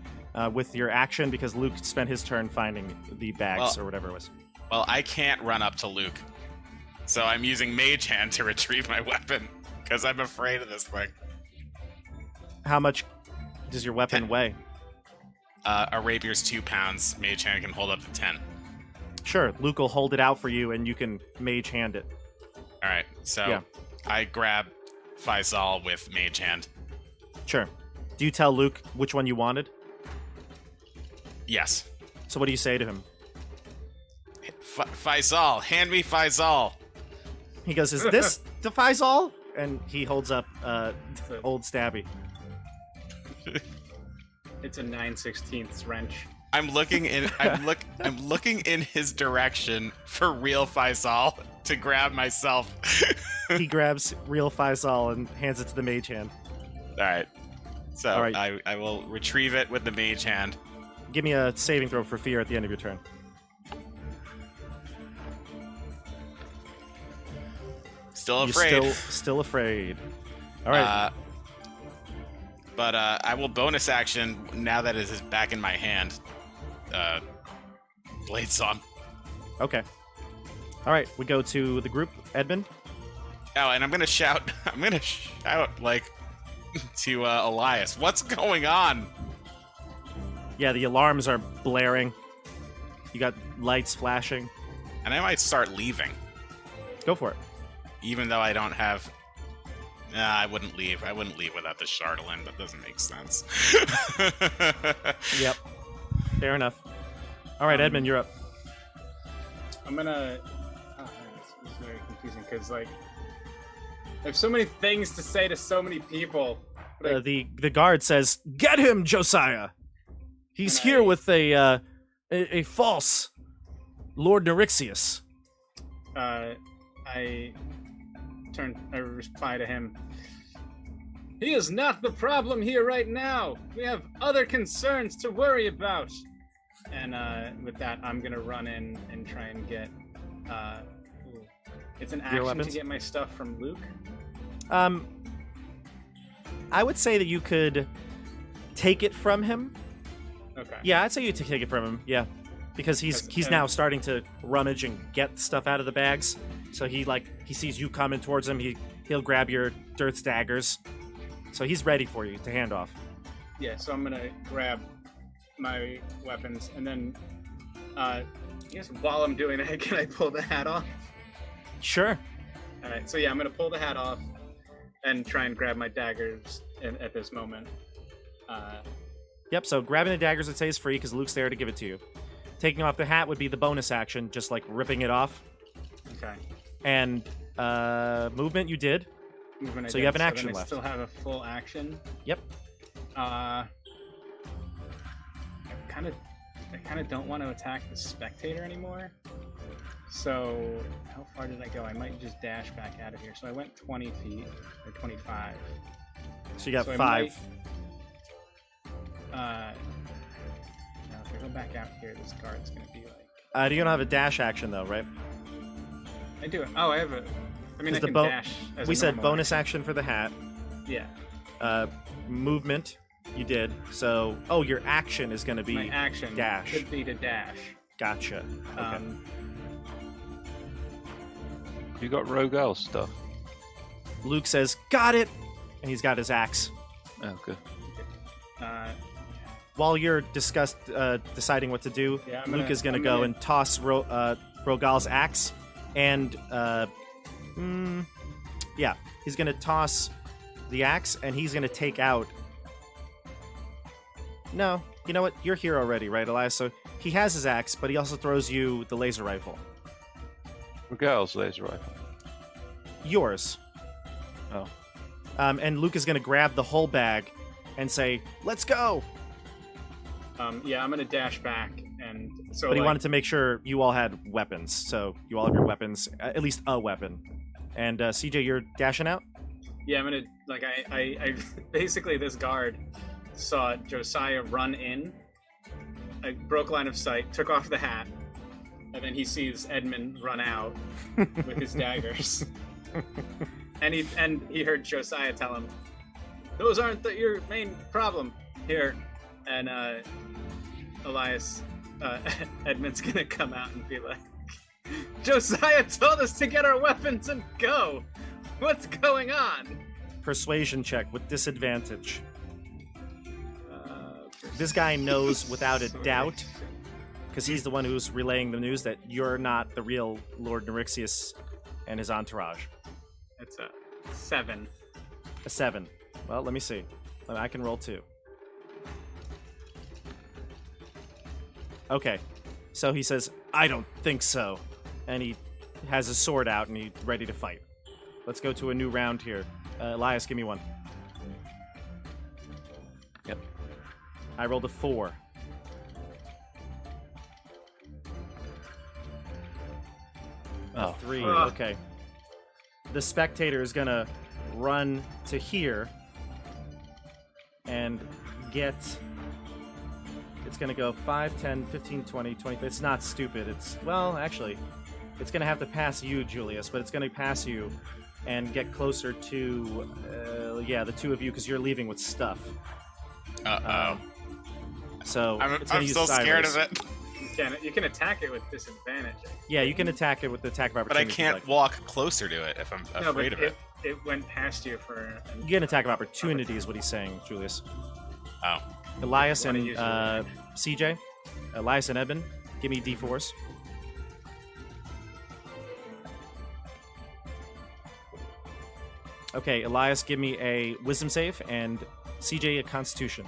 with your action because Luke spent his turn finding the bags Well- or whatever it was. Well, I can't run up to Luke. So I'm using Mage Hand to retrieve my weapon. Because I'm afraid of this thing. How much does your weapon 10. weigh? A rapier's 2 pounds. Mage Hand can hold up to 10. Sure, Luke will hold it out for you, and you can mage hand it. Alright, so Yeah. I grab Faisal with Mage Hand. Sure. Do you tell Luke which one you wanted? Yes. So what do you say to him? Faisal, hand me Faisal. He goes, "Is this the Faisal?" And he holds up old Stabby. It's a 9/16 wrench. I'm looking in. I'm looking in his direction for real Faisal to grab myself. He grabs real Faisal and hands it to the mage hand. All right. So All right. I will retrieve it with the Mage Hand. Give me a saving throw for fear at the end of your turn. Still You're afraid. still afraid. All right. But I will bonus action now that it is back in my hand. Blade Song. Okay. All right. We go to the group. Edmund. Oh, and I'm gonna shout. I'm gonna shout like to Elias. What's going on? Yeah, the alarms are blaring. You got lights flashing. And I might start leaving, Go for it. even though I don't have. I wouldn't leave. I wouldn't leave without the Chardelin. That doesn't make sense. Yep. Fair enough. All right, Edmund, you're up. I'm gonna. Oh, it's very confusing because like, I have so many things to say to so many people. But The guard says, "Get him, Josiah. He's And here I- with a false Lord Nerixius." I reply to him. He is not the problem here right now. We have other concerns to worry about. And with that, I'm gonna run in and try and get. It's an action to weapons? get my stuff from Luke. I would say that you could take it from him. Okay. Yeah, I'd say you take it from him. Yeah, because he's That's- now starting to rummage and get stuff out of the bags. So he sees you coming towards him. He'll grab your Dirt's daggers. So he's ready for you to hand off. Yeah. So I'm gonna grab my weapons and then. I guess while I'm doing that, can I pull the hat off? Sure. All right. So yeah, I'm gonna pull the hat off and try and grab my daggers at this moment. Yep. So grabbing the daggers, I'd say, is free because Luke's there to give it to you. Taking off the hat would be the bonus action, just like ripping it off. Okay. And movement, you did. Movement I So you did, have an then action I left. still have a full action. Yep. I kind of don't want to attack the spectator anymore. So, how far did I go? I might just dash back out of here. So I went 20 feet, or 25. So you got So I 5. Now, if I go back out here, this guard's going to be like... You don't have a dash action though, right? I do. Oh, I have a... I mean, I the can bo- dash as We a said normal bonus action for the hat. action. Yeah. Movement, you did. So, oh, your action is going to be My action dash. could be to dash. Gotcha. Okay. You got Rogue Owl stuff. Luke says, "Got it," and he's got his axe. Oh, good. While you're deciding what to do, Yeah, Luke is going to go and toss Rogal's axe, and yeah, he's going to toss the axe, and he's going to take out. No, you know what? You're here already, right, Elias? So he has his axe, but he also throws you the laser rifle. Rogal's laser rifle. Yours. Oh. And Luke is going to grab the whole bag and say, "Let's go!" Yeah, I'm gonna dash back, and so. But he like, wanted to make sure you all had weapons, so you all have your weapons, at least a weapon. And CJ, you're dashing out? Yeah, I'm gonna like I basically this guard saw Josiah run in. I broke line of sight, took off the hat, and then he sees Edmund run out with his daggers. And he heard Josiah tell him, "Those aren't your main problem here." And Elias, Edmund's gonna come out and be like, "Josiah told us to get our weapons and go. What's going on?" Persuasion check with disadvantage. This guy knows without a doubt, because he's the one who's relaying the news, that you're not the real Lord Neurixius and his entourage. It's a 7. A 7. Well, let me see. I can roll 2. Okay. So he says, "I don't think so." And he has his sword out and he's ready to fight. Let's go to a new round here. Elias, give me one. Yep. I rolled a 4. Oh, 3. Ugh. Okay. The spectator is gonna run to here and get. It's gonna go 5, 10, 15, 20, 20. It's not stupid. It's, well, actually, it's gonna have to pass you, Julius, but it's gonna pass you and get closer to, yeah, the two of you, because you're leaving with stuff. So I'm it's gonna use still scared sideways. of it, You can attack it with disadvantage. Yeah, you can attack it with the attack of but I opportunity. if you can't like. walk closer to it if I'm No, afraid but of it. it went past you for. You get an attack of opportunity, is what he's saying, Julius. Oh. Elias Wanna and use your CJ, Elias and Edmund, give me D4s. Okay, Elias, give me a Wisdom save, and CJ a Constitution.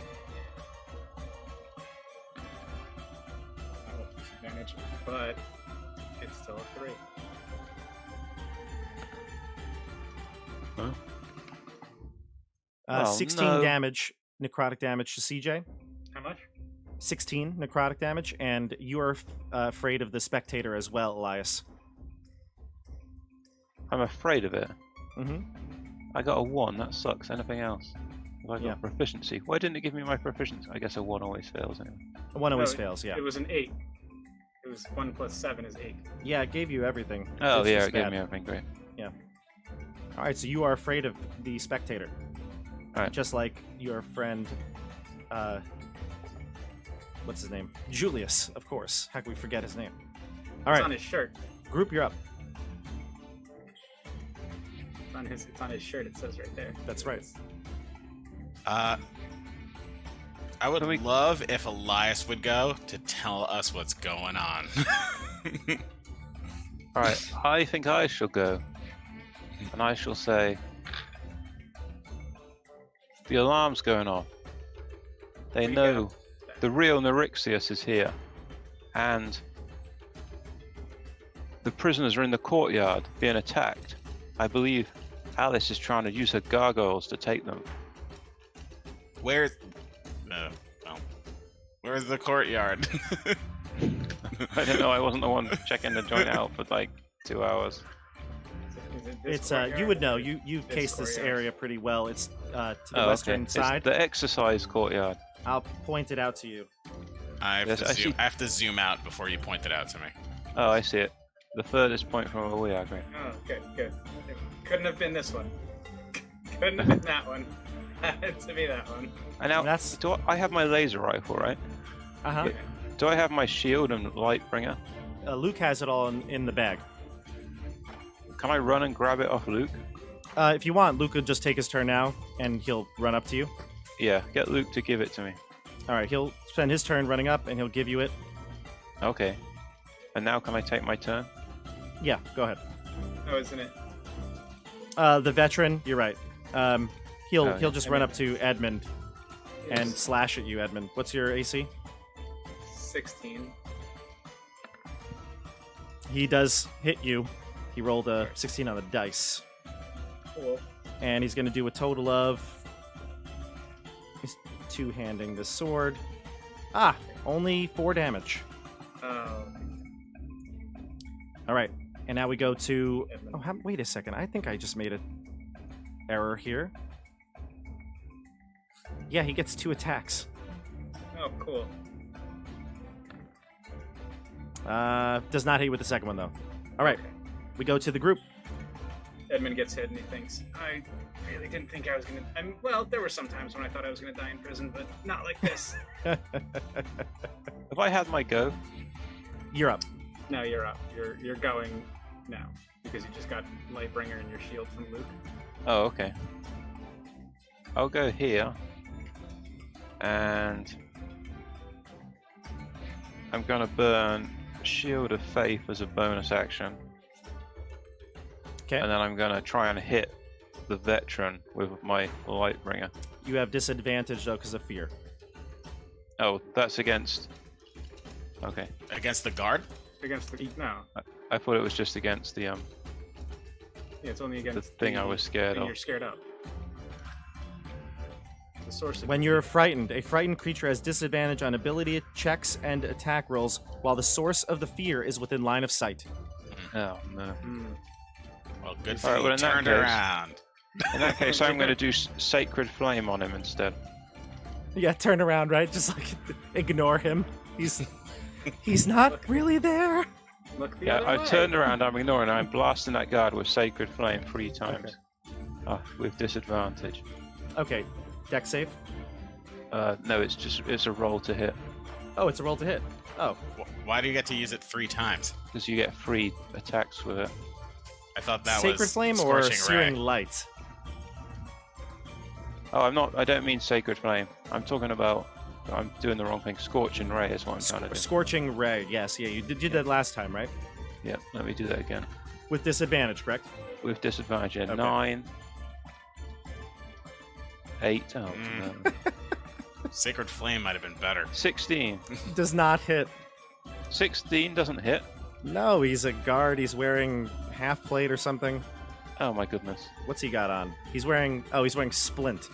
Disadvantage, but it's still a 3. Oh, 16 no. damage, necrotic damage to CJ. How much? 16 necrotic damage, and you are afraid of the spectator as well, Elias. I'm afraid of it. Mm-hmm. I got a 1. That sucks. Anything else? Have I got Yeah. proficiency? Why didn't it give me my proficiency? I guess a 1 always fails anyway. One always No, fails, yeah. It was an 8. It was 1 plus 7 is 8. Yeah, it gave you everything. Oh, It's yeah, just it gave bad. me everything. Great. All right, so you are afraid of the spectator. All right. Just like your friend, what's his name? Julius, of course. How can we forget his name? All It's right, on his shirt. group, you're up. It's on his shirt. It says right there. That's right. I would Can we- love if Elias would go to tell us what's going on. All right. I think I shall go, and I shall say, the alarm's going off. They There you know go. the real Neurixius is here, and the prisoners are in the courtyard being attacked. I believe Alice is trying to use her gargoyles to take them. Where's... well, where's the courtyard? I don't know. I wasn't the one checking the joint out for like 2 hours. Is it this It's courtyard you would know. or You've this cased this courtyard? area pretty well. It's to the Oh, western okay. side. It's the exercise courtyard. I'll point it out to you. I have, Yes, to I zoom, see. I have to zoom out before you point it out to me. Oh, I see it. The furthest point from where we are. Great. Oh, good, good. It couldn't have been this one. Couldn't have been that one. Had to be that one. And now, That's- I have my laser rifle, right? Uh-huh. Do I have my shield and light bringer? Luke has it all in the bag. Can I run and grab it off Luke? If you want, Luke will just take his turn now, and he'll run up to you. Yeah, get Luke to give it to me. All right, he'll spend his turn running up, and he'll give you it. Okay. And now can I take my turn? Yeah, go ahead. Oh, isn't it? The veteran, you're right. He'll Oh, just yeah. run up to Edmund and It's slash at you, Edmund. What's your AC? 16. He does hit you. He rolled a 16 on the dice. Cool. And he's going to do a total of... He's two-handing the sword. Ah, only 4 damage. Oh. All right, and now we go to... Oh, wait a second. I think I just made an error here. Yeah, he gets 2 attacks. Oh, cool. Does not hit you with the second one, though. All right, we go to the group. Edmund gets hit and he thinks, I really didn't think I was gonna. Well, there were some times when I thought I was gonna die in prison, but not like this. Have I had my go? You're up. No, you're up. You're going now because you just got Lightbringer and your shield from Luke. Oh, okay. I'll go here. And I'm gonna burn Shield of Faith as a bonus action. Okay. And then I'm gonna try and hit the veteran with my Lightbringer. You have disadvantage, though, because of fear. Oh, that's against... Okay. Against the guard? Against the no, I thought it was just against the yeah, it's only against thing I was scared thing of. You're scared of. The source of When you're frightened, a frightened creature has disadvantage on ability checks and attack rolls while the source of the fear is within line of sight. Oh, no. Hmm. Well, good All thing right, you well, in that turned case- around. In that case, I'm gonna do Sacred Flame on him instead. Yeah, turn around, right? Just like ignore him. He's not really there. Look the Yeah, other I way. turned around, I'm ignoring, I'm blasting that guard with Sacred Flame 3 times. With disadvantage. Okay, deck save. No, it's a roll to hit. Oh, it's a roll to hit. Oh, Why do you get to use it 3 times? Because you get 3 attacks with it. I thought that Sacred was Flame or Scorching Searing Ray. Light? Oh, I don't mean Sacred Flame. I'm talking about, I'm doing the wrong thing. Scorching Ray is what I'm trying to do. Scorching Ray. Yes, yeah, you did that last time, right? Yeah, let me do that again. With disadvantage, correct? With disadvantage, yeah, Okay. 9, 8, oh, Mm. no. Sacred Flame might have been better. 16. Does not hit. 16 doesn't hit. No, he's a guard. He's wearing half plate or something. Oh my goodness. What's he got on? He's wearing Splint,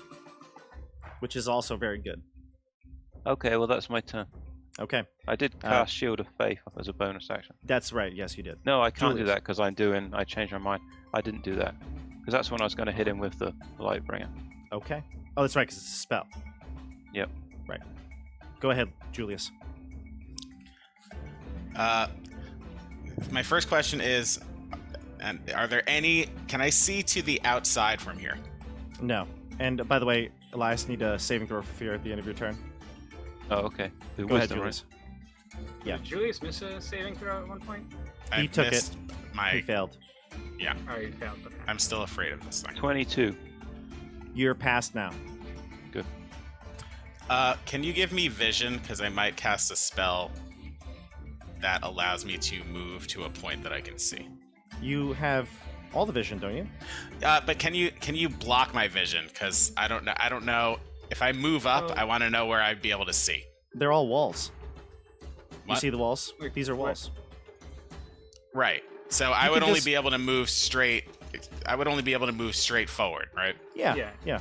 which is also very good. Okay, well that's my turn. Okay, I did cast Shield of Faith as a bonus action. that's right. Yes, you did. No, I can't do Julius. that because I changed my mind. I didn't do that. Because that's when I was going to hit him with the Lightbringer. Okay. Oh, that's right, because it's a spell. Yep. Right. Go ahead, Julius. My first question is, and are there any? Can I see to the outside from here? No. And by the way, Elias, need a saving throw for fear at the end of your turn. Oh, okay. The Go ahead, wisdom, Julius. Yeah. Did Julius miss a saving throw at one point? I He took it. missed my. He failed. Oh, you failed. Okay. I'm still afraid of this thing. 22. You're past now. Good. Can you give me vision? Because I might cast a spell that allows me to move to a point that I can see. You have all the vision, don't you? But can you block my vision? Because I don't know if I move up. Oh. I want to know where I'd be able to see. They're all walls. You What? see the walls? Wait, These are what? walls. Right. So I You would can only just- be able to move straight. I would only be able to move straight forward, right? Yeah. Yeah. Yeah.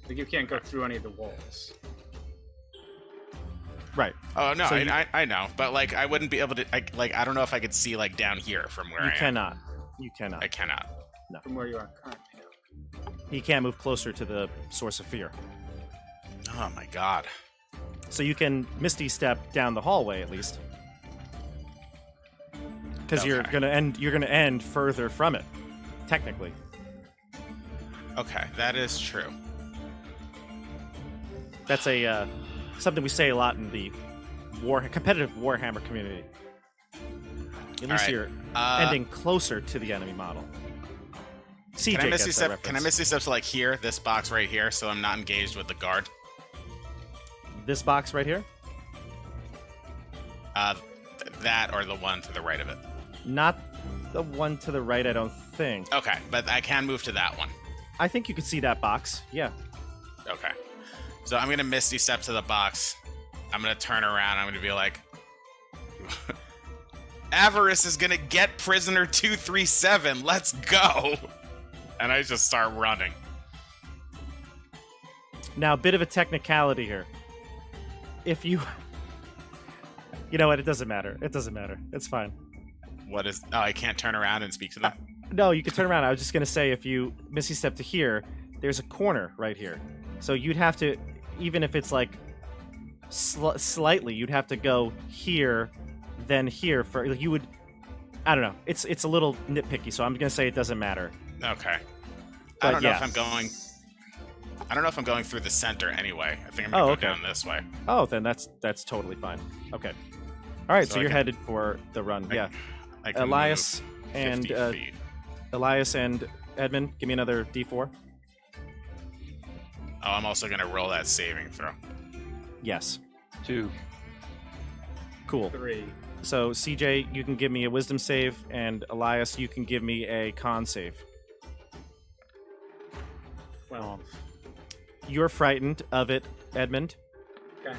Like you can't go through any of the walls. Right. Oh no, So I know, but like I wouldn't be able to. I don't know if I could see like down here from where You I am. cannot. You cannot. I cannot. From where you are currently. He can't move closer to the source of fear. Oh my god. So you can Misty Step down the hallway at least. Because you're Okay. gonna end further from it, technically. Okay, that is true. That's a something we say a lot in the competitive Warhammer community. At least Alright, you're ending closer to the enemy model. CJ Can I gets Misty that Step? reference. Can I Misty Step to like here, this box right here, so I'm not engaged with the guard? This box right here? That or the one to the right of it. Not the one to the right, I don't think. Okay, but I can move to that one. I think you could see that box. Yeah. Okay. So I'm gonna Misty Step to the box. I'm gonna turn around. I'm gonna be like, Avarice is gonna get prisoner 237. Let's go. And I just start running. Now, a bit of a technicality here. If you... You know what? It doesn't matter. It doesn't matter. It's fine. What is? Oh, I can't turn around and speak to them. No, you can turn around. I was just going to say, if you Misty Step to here, there's a corner right here. So you'd have to, even if it's like slightly, you'd have to go here, then here. For like, you would, I don't know. It's a little nitpicky, so I'm going to say it doesn't matter. Okay. But I don't know yeah. if I'm going. I don't know if I'm going through the center anyway. I think I'm Oh, gonna okay. go down this way. Oh, then that's totally fine. Okay. All right, so, So I you're can- headed for the run. Yeah. I can Elias move and 50 feet. Elias and Edmund, give me another D4. Oh, I'm also gonna roll that saving throw. Yes. 2. Cool. 3. So CJ, you can give me a wisdom save, and Elias, you can give me a con save. Well, You're frightened of it, Edmund. okay.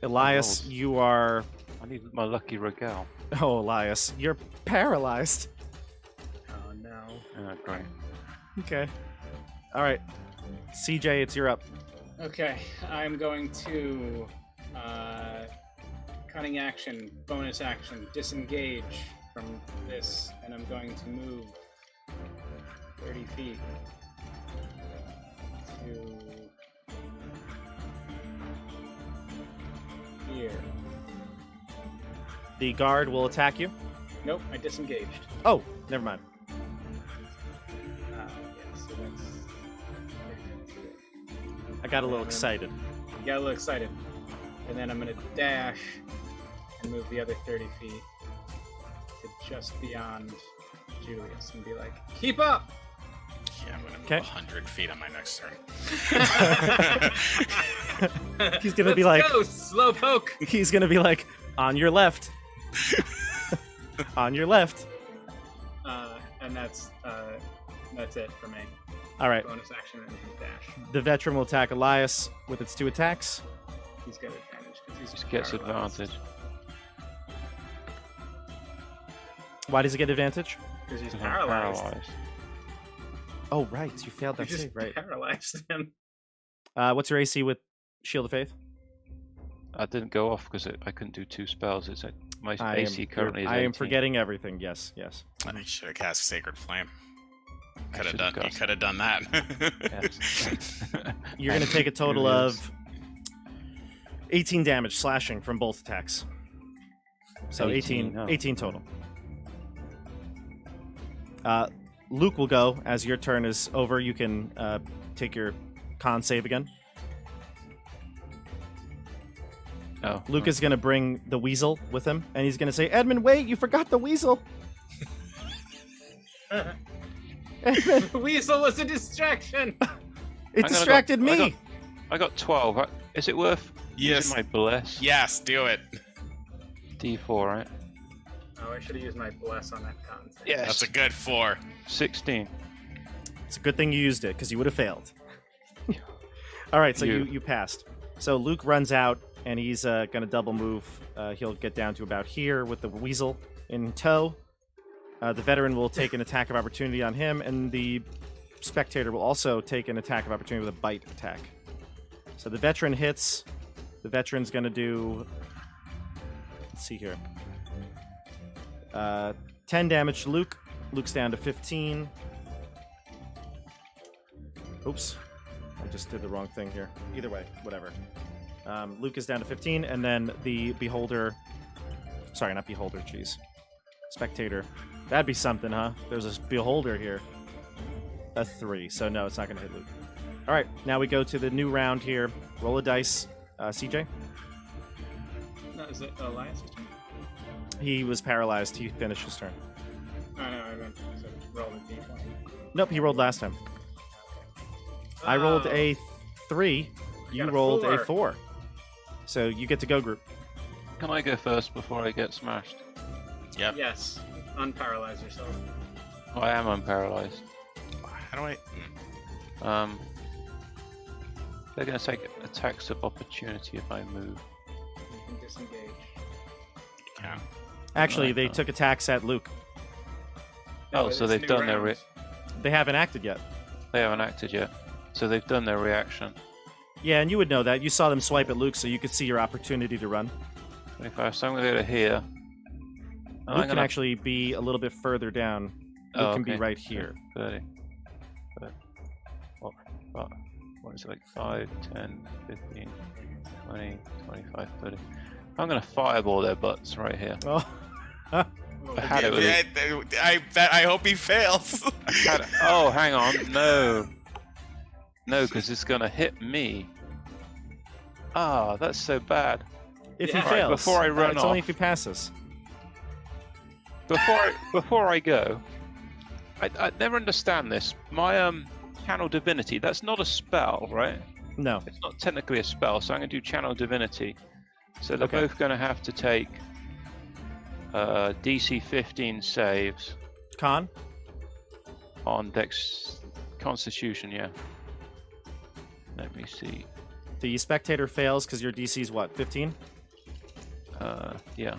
Elias, Oh. you are... I need my lucky regale. Oh, Elias, you're paralyzed. Oh no. Oh, great. Okay. All right. CJ, it's your up. Okay, I'm going to cunning action, bonus action, disengage from this, and I'm going to move 30 feet to here. The guard will attack you. Nope, I disengaged. Oh, never mind. Yeah, so that's. I got a little excited. Got a little excited. And then I'm going to dash and move the other 30 feet to just beyond Julius and be like, keep up! Yeah, I'm gonna move Okay. 100 feet on my next turn. He's gonna be like- Let's go, slowpoke! He's gonna be like, on your left. On your left. And that's it for me. All right. Bonus action and his dash. The veteran will attack Elias with its 2 attacks. He's got advantage because he's Just gets paralyzed. advantage. Why does it get advantage? Because he's 'Cause I'm paralyzed. Oh, right. You failed You that just save, right? paralyzed him. What's your AC with Shield of Faith? I didn't go off because I couldn't do 2 spells. It's my AC currently is I am 18. forgetting everything. Yes, yes. I should have cast Sacred Flame. I Could have should've done. You cast- could have done that. Yes. You're going to take a total of 18 damage slashing from both attacks. So 18 oh. 18 total. Luke will go as your turn is over. You can take your con save again. Oh, Luke is going to bring the weasel with him, and he's going to say, Edmund, wait, you forgot the weasel. Edmund, The weasel was a distraction! it gonna distracted go- me. I got 12. Is it worth Yes. using my bless? Yes, do it. D4, right? Oh, I should have used my bless on that con save. Yes. That's a good 4. 16. It's a good thing you used it, because you would have failed. All right, so You. you passed. So Luke runs out, and he's going to double move. He'll get down to about here with the weasel in tow. The veteran will take an attack of opportunity on him, and the spectator will also take an attack of opportunity with a bite attack. So the veteran hits The veteran's gonna do. Let's see here. 10 damage to Luke. Luke's down to 15. Oops. I just did the wrong thing here. Either way, whatever. Luke is down to 15, and then the Beholder... Sorry, not Beholder, jeez. Spectator. That'd be something, huh? There's a Beholder here. A 3, so no, it's not going to hit Luke. All right, now we go to the new round here. Roll a dice. CJ? No, is it Elias? He was paralyzed. He finished his turn. Oh, no, I meant so roll a d20. Nope, he rolled last time. I rolled a 3. You got a rolled 4. a 4. So you get to go, group. Can I go first before I get smashed? Yep. Yes. Unparalyze yourself. Oh, I am unparalyzed. How do I? They're going to take attacks of opportunity if I move. You can disengage. Yeah. Actually, Right, they huh. took attacks at Luke. Oh, it's so they've new done their round. They haven't acted yet. They haven't acted yet. So they've done their reaction. Yeah, and you would know that. You saw them swipe at Luke, so you could see your opportunity to run. 25, so I'm going to go to here. And Luke can actually be a little bit further down. Luke can be okay. right here. 30. What is it, like 5, 10, 15, 20, 25, 30. I'm going to fireball their butts right here. Oh, I had it with it. I hope he fails. Oh, hang on. No. No, because it's going to hit me. Ah, that's so bad. if Yeah. he Right, fails. before I run it's only off. if he passes. Before I go, I never understand this. My channel divinity, that's not a spell, right? No. It's not technically a spell, so I'm going to do channel divinity. So they're Okay. both going to have to take DC 15 saves Con? on Dex Constitution, yeah. Let me see. The spectator fails because your DC is what, 15? Yeah.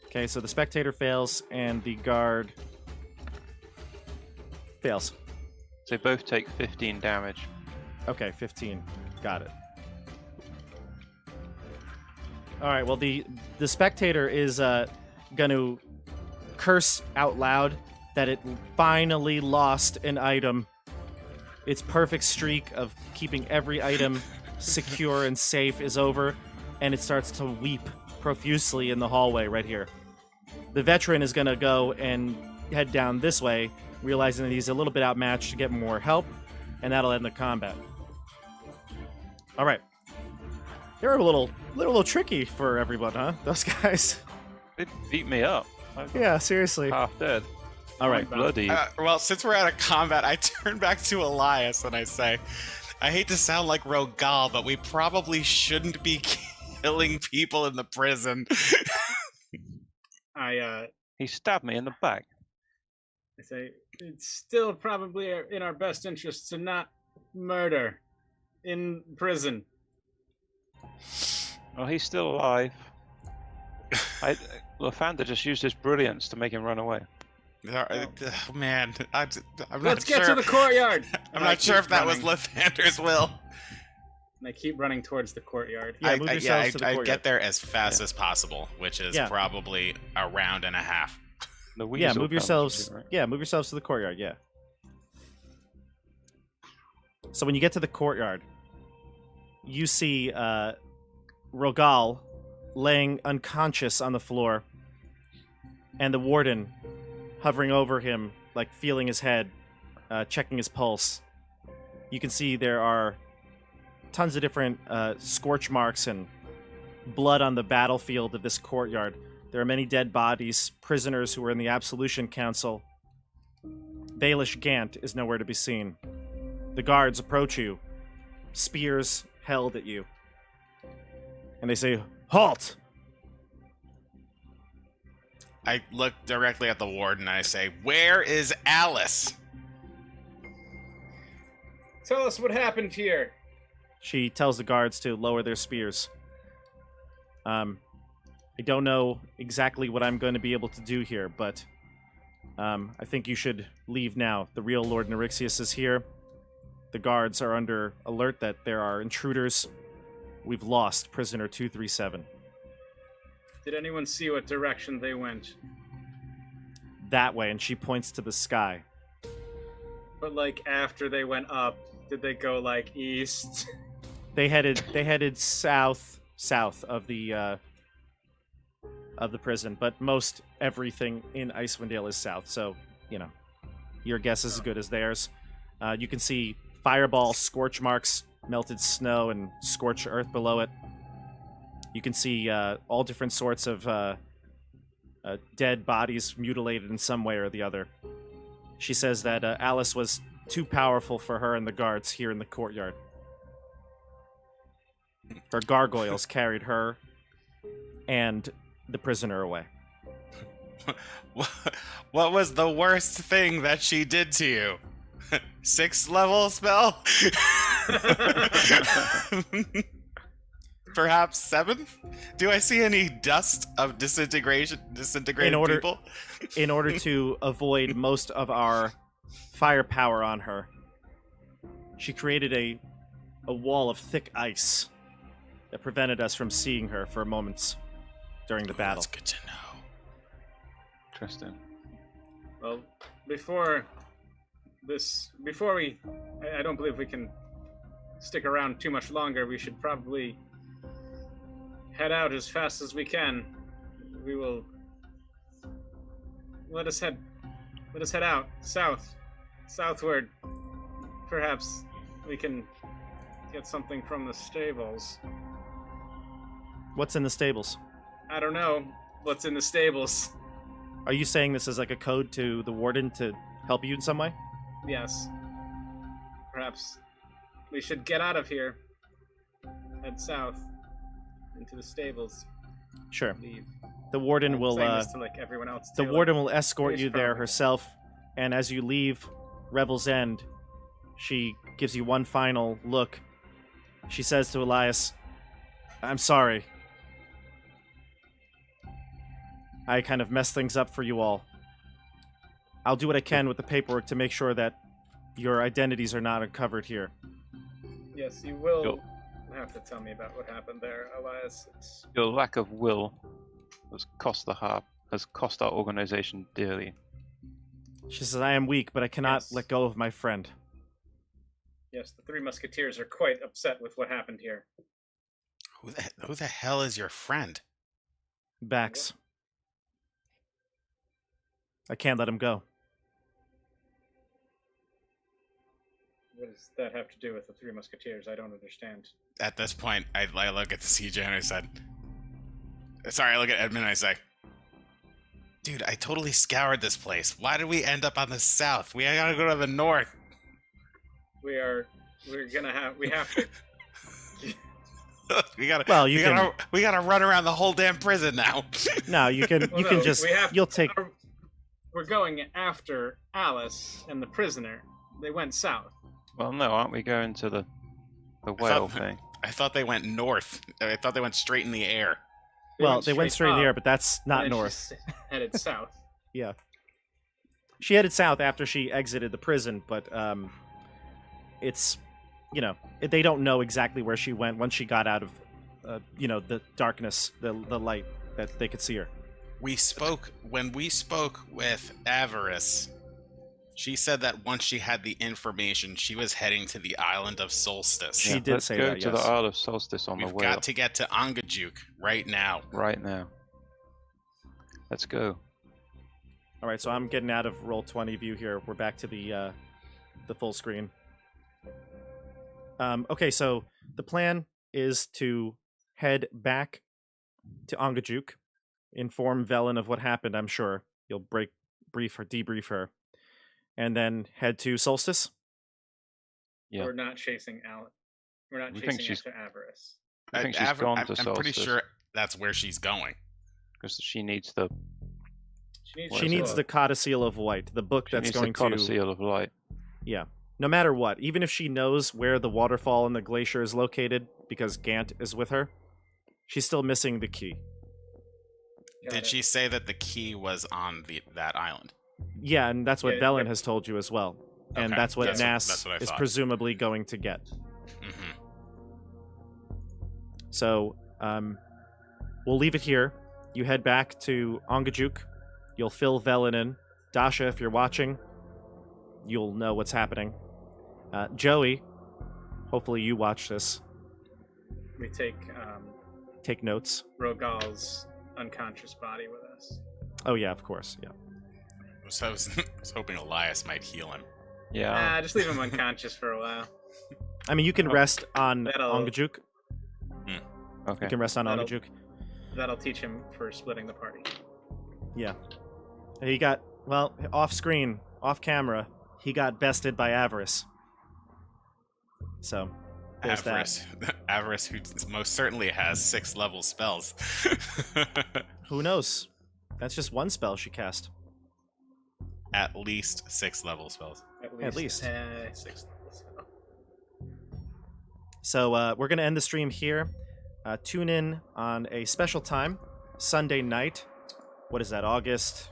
Okay, so the spectator fails and the guard fails. They both take 15 damage. Okay, 15. Got it. All right, well, the spectator is going to curse out loud that it finally lost an item. Its perfect streak of keeping every item secure and safe is over, and it starts to weep profusely in the hallway right here. The veteran is going to go and head down this way, realizing that he's a little bit outmatched to get more help, and that'll end the combat. All right. They were a little tricky for everyone, huh? Those guys. They beat me up. I'm Yeah, seriously. half dead. All right. Bloody. Well, since we're out of combat, I turn back to Elias and I say, I hate to sound like Rogal, but we probably shouldn't be killing people in the prison. I He stabbed me in the back. say it's still probably in our best interest to not murder in prison. Well, he's still alive. Lathander just used his brilliance to make him run away. Oh, man, I'm not Let's sure. get to the courtyard. I'm And I not sure keep if that was running. Lathander's will. And I keep running towards the courtyard. Yeah, move yourselves to the I courtyard. get there as fast as possible, which is Yeah. probably a round and a half. The Yeah, weasel move comes yourselves. in, right? Yeah, move yourselves to the courtyard. Yeah. So when you get to the courtyard, you see Rogal laying unconscious on the floor, and the warden hovering over him, like feeling his head, checking his pulse. You can see there are tons of different scorch marks and blood on the battlefield of this courtyard. There are many dead bodies, prisoners who were in the Absolution Council. Baelish Gant is nowhere to be seen. The guards approach you, spears held at you. And they say, "Halt!" I look directly at the warden and I say, "Where is Alice?" Tell us what happened here. She tells the guards to lower their spears. I don't know exactly what I'm going to be able to do here, but I think you should leave now. The real Lord Nerexius is here. The guards are under alert that there are intruders we've lost prisoner 237. Did anyone see what direction they went? That way, and she points to the sky. But like after they went up, did they go like east? They headed south of the prison, but most everything in Icewind Dale is south, so, you know, your guess is as good as theirs. You can see fireball scorch marks, melted snow, and scorched earth below it. You can see all different sorts of dead bodies mutilated in some way or the other. She says that Alice was too powerful for her and the guards here in the courtyard. Her gargoyles carried her and the prisoner away. What was the worst thing that she did to you? 6th level spell? Perhaps 7th? Do I see any dust of disintegrated people? In order to avoid most of our firepower on her, she created a wall of thick ice that prevented us from seeing her for moments during the battle. That's good to know. Interesting. Well, before we, I don't believe we can stick around too much longer. We should probably head out as fast as we can. We will let us head out southward. Perhaps we can get something from the stables. What's in the stables? I don't know what's in the stables. Are you saying this is like a code to the warden to help you in some way? Yes. Perhaps we should get out of here. Head south into the stables. Sure. Leave. The warden I'm will saying this to, like, everyone else the too, warden like, will escort finish you there probably. herself, and as you leave Revel's End, she gives you one final look. She says to Elias, "I'm sorry. I kind of messed things up for you all. I'll do what I can with the paperwork to make sure that your identities are not uncovered here." Yes, you will You'll- have to tell me about what happened there, Elias. It's... Your lack of will has cost our organization dearly. She says, "I am weak, but I cannot Yes. let go of my friend." Yes, the Three Musketeers are quite upset with what happened here. Who the hell is your friend? Bax. I can't let him go. What does that have to do with the Three Musketeers? I don't understand. At this point, I look at the CJ and I said, sorry, I look at Edmund and I say, dude, I totally scoured this place. Why did we end up on the south? We gotta go to the north. We have to. we gotta. Well, we gotta run around the whole damn prison now. No, you can. Well, You can no, just. we have- You'll take. We're going after Alice and the prisoner. They went south. Well, no, aren't we going to the whale thing? I thought they went north. I thought they went straight in the air. Well, they went straight in the air, up, but that's and not then north. she headed south. Yeah. She headed south after she exited the prison, but it's, you know, they don't know exactly where she went once she got out of, the darkness, the light that they could see her. When we spoke with Avarice, she said that once she had the information, she was heading to the island of Solstice. She did Let's say go that, to yes. the Isle of Solstice on We've the whale got to get to Angajuk right now. right now. Let's go. All right, so I'm getting out of Roll20 view here. We're back to the full screen. Okay, so the plan is to head back to Angajuk, inform Velen of what happened. I'm sure you'll debrief her, and then head to Solstice. Yeah. We're not chasing Alice. We're not We think chasing she's- after Avarice. I think she's gone to I'm pretty Solstice. sure that's where she's going. Because she needs the What She is needs it? the Codicil of White, the book she that's needs going the to. Codicil of Light. Yeah. No matter what, even if she knows where the waterfall and the glacier is located, because Gant is with her, she's still missing the key. Got Did it. she say that the key was on that island? Yeah, and that's what Yeah, Velen yeah. has told you as well. And Okay, that's what that's Nass that's what I is thought. presumably going to get. Mm-hmm. So we'll leave it here. You head back to Ongajuk. You'll fill Velen in. Dasha, if you're watching, you'll know what's happening. Joey, hopefully you watch this. We take Take notes. Rogal's unconscious body with us. Oh, yeah, of course. Yeah. So I was hoping Elias might heal him. Yeah. Nah, just leave him unconscious for a while. I mean, you can rest on That'll- Ongajuk. Okay. You can rest on That'll- Ongajuk. That'll teach him for splitting the party. Yeah. He got, well, off screen, off camera, he got bested by Avarice. So, there's Avarice. Avarice, who most certainly has 6 level spells. that. Who knows? That's just one spell she cast. At least 6 level spells. At least. 6 levels. So, we're going to end the stream here. Tune in on a special time, Sunday night. What is that, August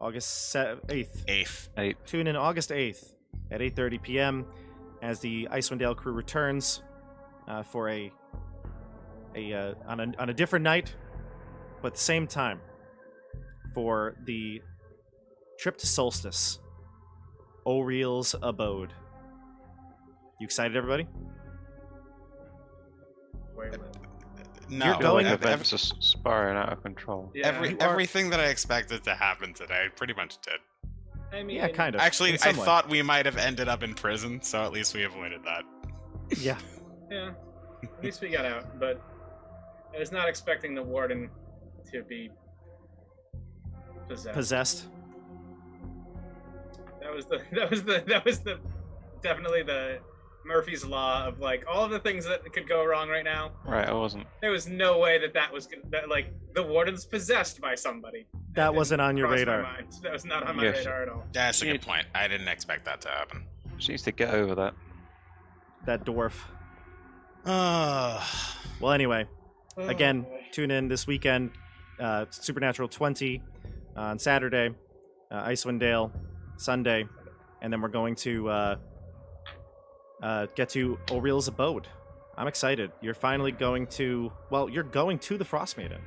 8th? 8th. Tune in August 8th at 8:30 p.m. as the Icewind Dale crew returns for on a different night, but the same time for the trip to Solstice, Oriel's abode. You excited, everybody? Wait, wait. No, You're going- Events are spiraling out of control. Yeah, you are- everything that I expected to happen today pretty much did. I mean, Yeah, kind of. Actually, in I some way. thought we might have ended up in prison, so at least we avoided that. Yeah. Yeah, at least we got out. But I was not expecting the warden to be possessed. That was the definitely the Murphy's Law of like all of the things that could go wrong right now. Right, I wasn't. There was no way that was like the warden's possessed by somebody. That wasn't on your Crossed my radar. mind. That was not on my Yes. radar at all. That's a Yeah. good point. I didn't expect that to happen. She needs to get over that. That dwarf. Oh, Well, anyway, again, Oh, boy. tune in this weekend. Supernatural 20 on Saturday, Icewind Dale Sunday, and then we're going to get to Oriel's abode. I'm excited. You're finally going to. Well, you're going to the Frostmaiden.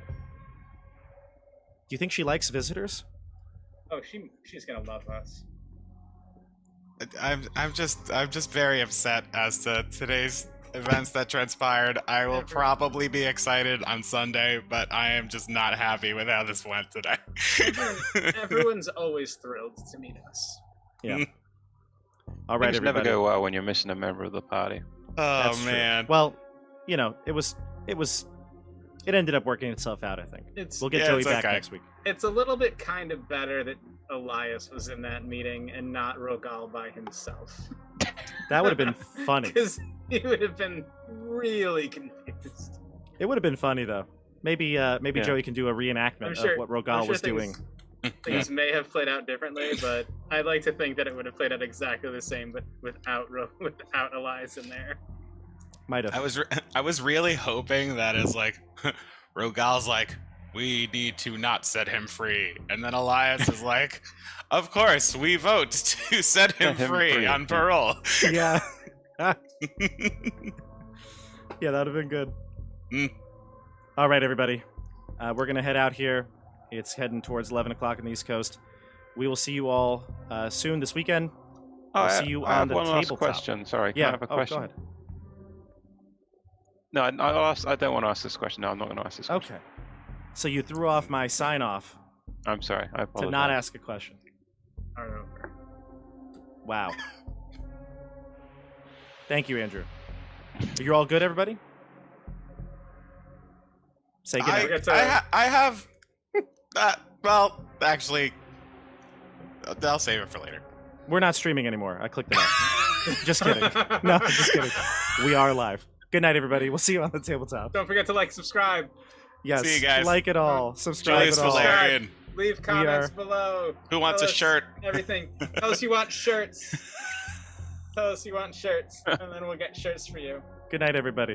Do you think she likes visitors? Oh, she's gonna love us. I'm just very upset as to today's events that transpired. I will probably be excited on Sunday, but I am just not happy with how this went today. Everyone's always thrilled to meet us. Yeah. All right, Things never everybody. go well when you're missing a member of the party. Oh That's true. man. Well, you know, it ended up working itself out. I think It's we'll get Yeah, Joey it's back okay. next week. it's a little bit kind of better that Elias was in that meeting and not Rogal by himself. That would have been funny. Because he would have been really confused. It would have been funny though. Maybe Yeah. Joey can do a reenactment I'm sure- of what I'm Rogal sure was doing. Things may have played out differently, but I'd like to think that it would have played out exactly the same, but without Elias in there. Might have. I was really hoping that is like Rogal's like, we need to not set him free, and then Elias is like, of course we vote to set him, Set him free, free. on parole. Yeah. Yeah, that would have been good. Mm. All right, everybody. We're going to head out here. It's heading towards 11 o'clock on the East Coast. We will see you all soon this weekend. I'll see you I on have the one last tabletop. question. Sorry, can Yeah. I have a question? Go ahead. No, I don't want to ask this question. No, I'm not going to ask this question. Okay. So you threw off my sign-off I'm sorry. I to apologize. not ask a question. Start over. Wow. Thank you, Andrew. You're all good, everybody? Say goodnight. I have. Well, actually, I'll save it for later. We're not streaming anymore. I clicked it off. Just kidding. No, just kidding. We are live. Good night, everybody. We'll see you on the tabletop. Don't forget to like, subscribe, Yes. See you guys. Like it all. Subscribe Julius it all. Valerian. leave comments below. Who wants a Tell us shirt? Everything. Tell us you want shirts. Tell us you want shirts, and then we'll get shirts for you. Good night, everybody.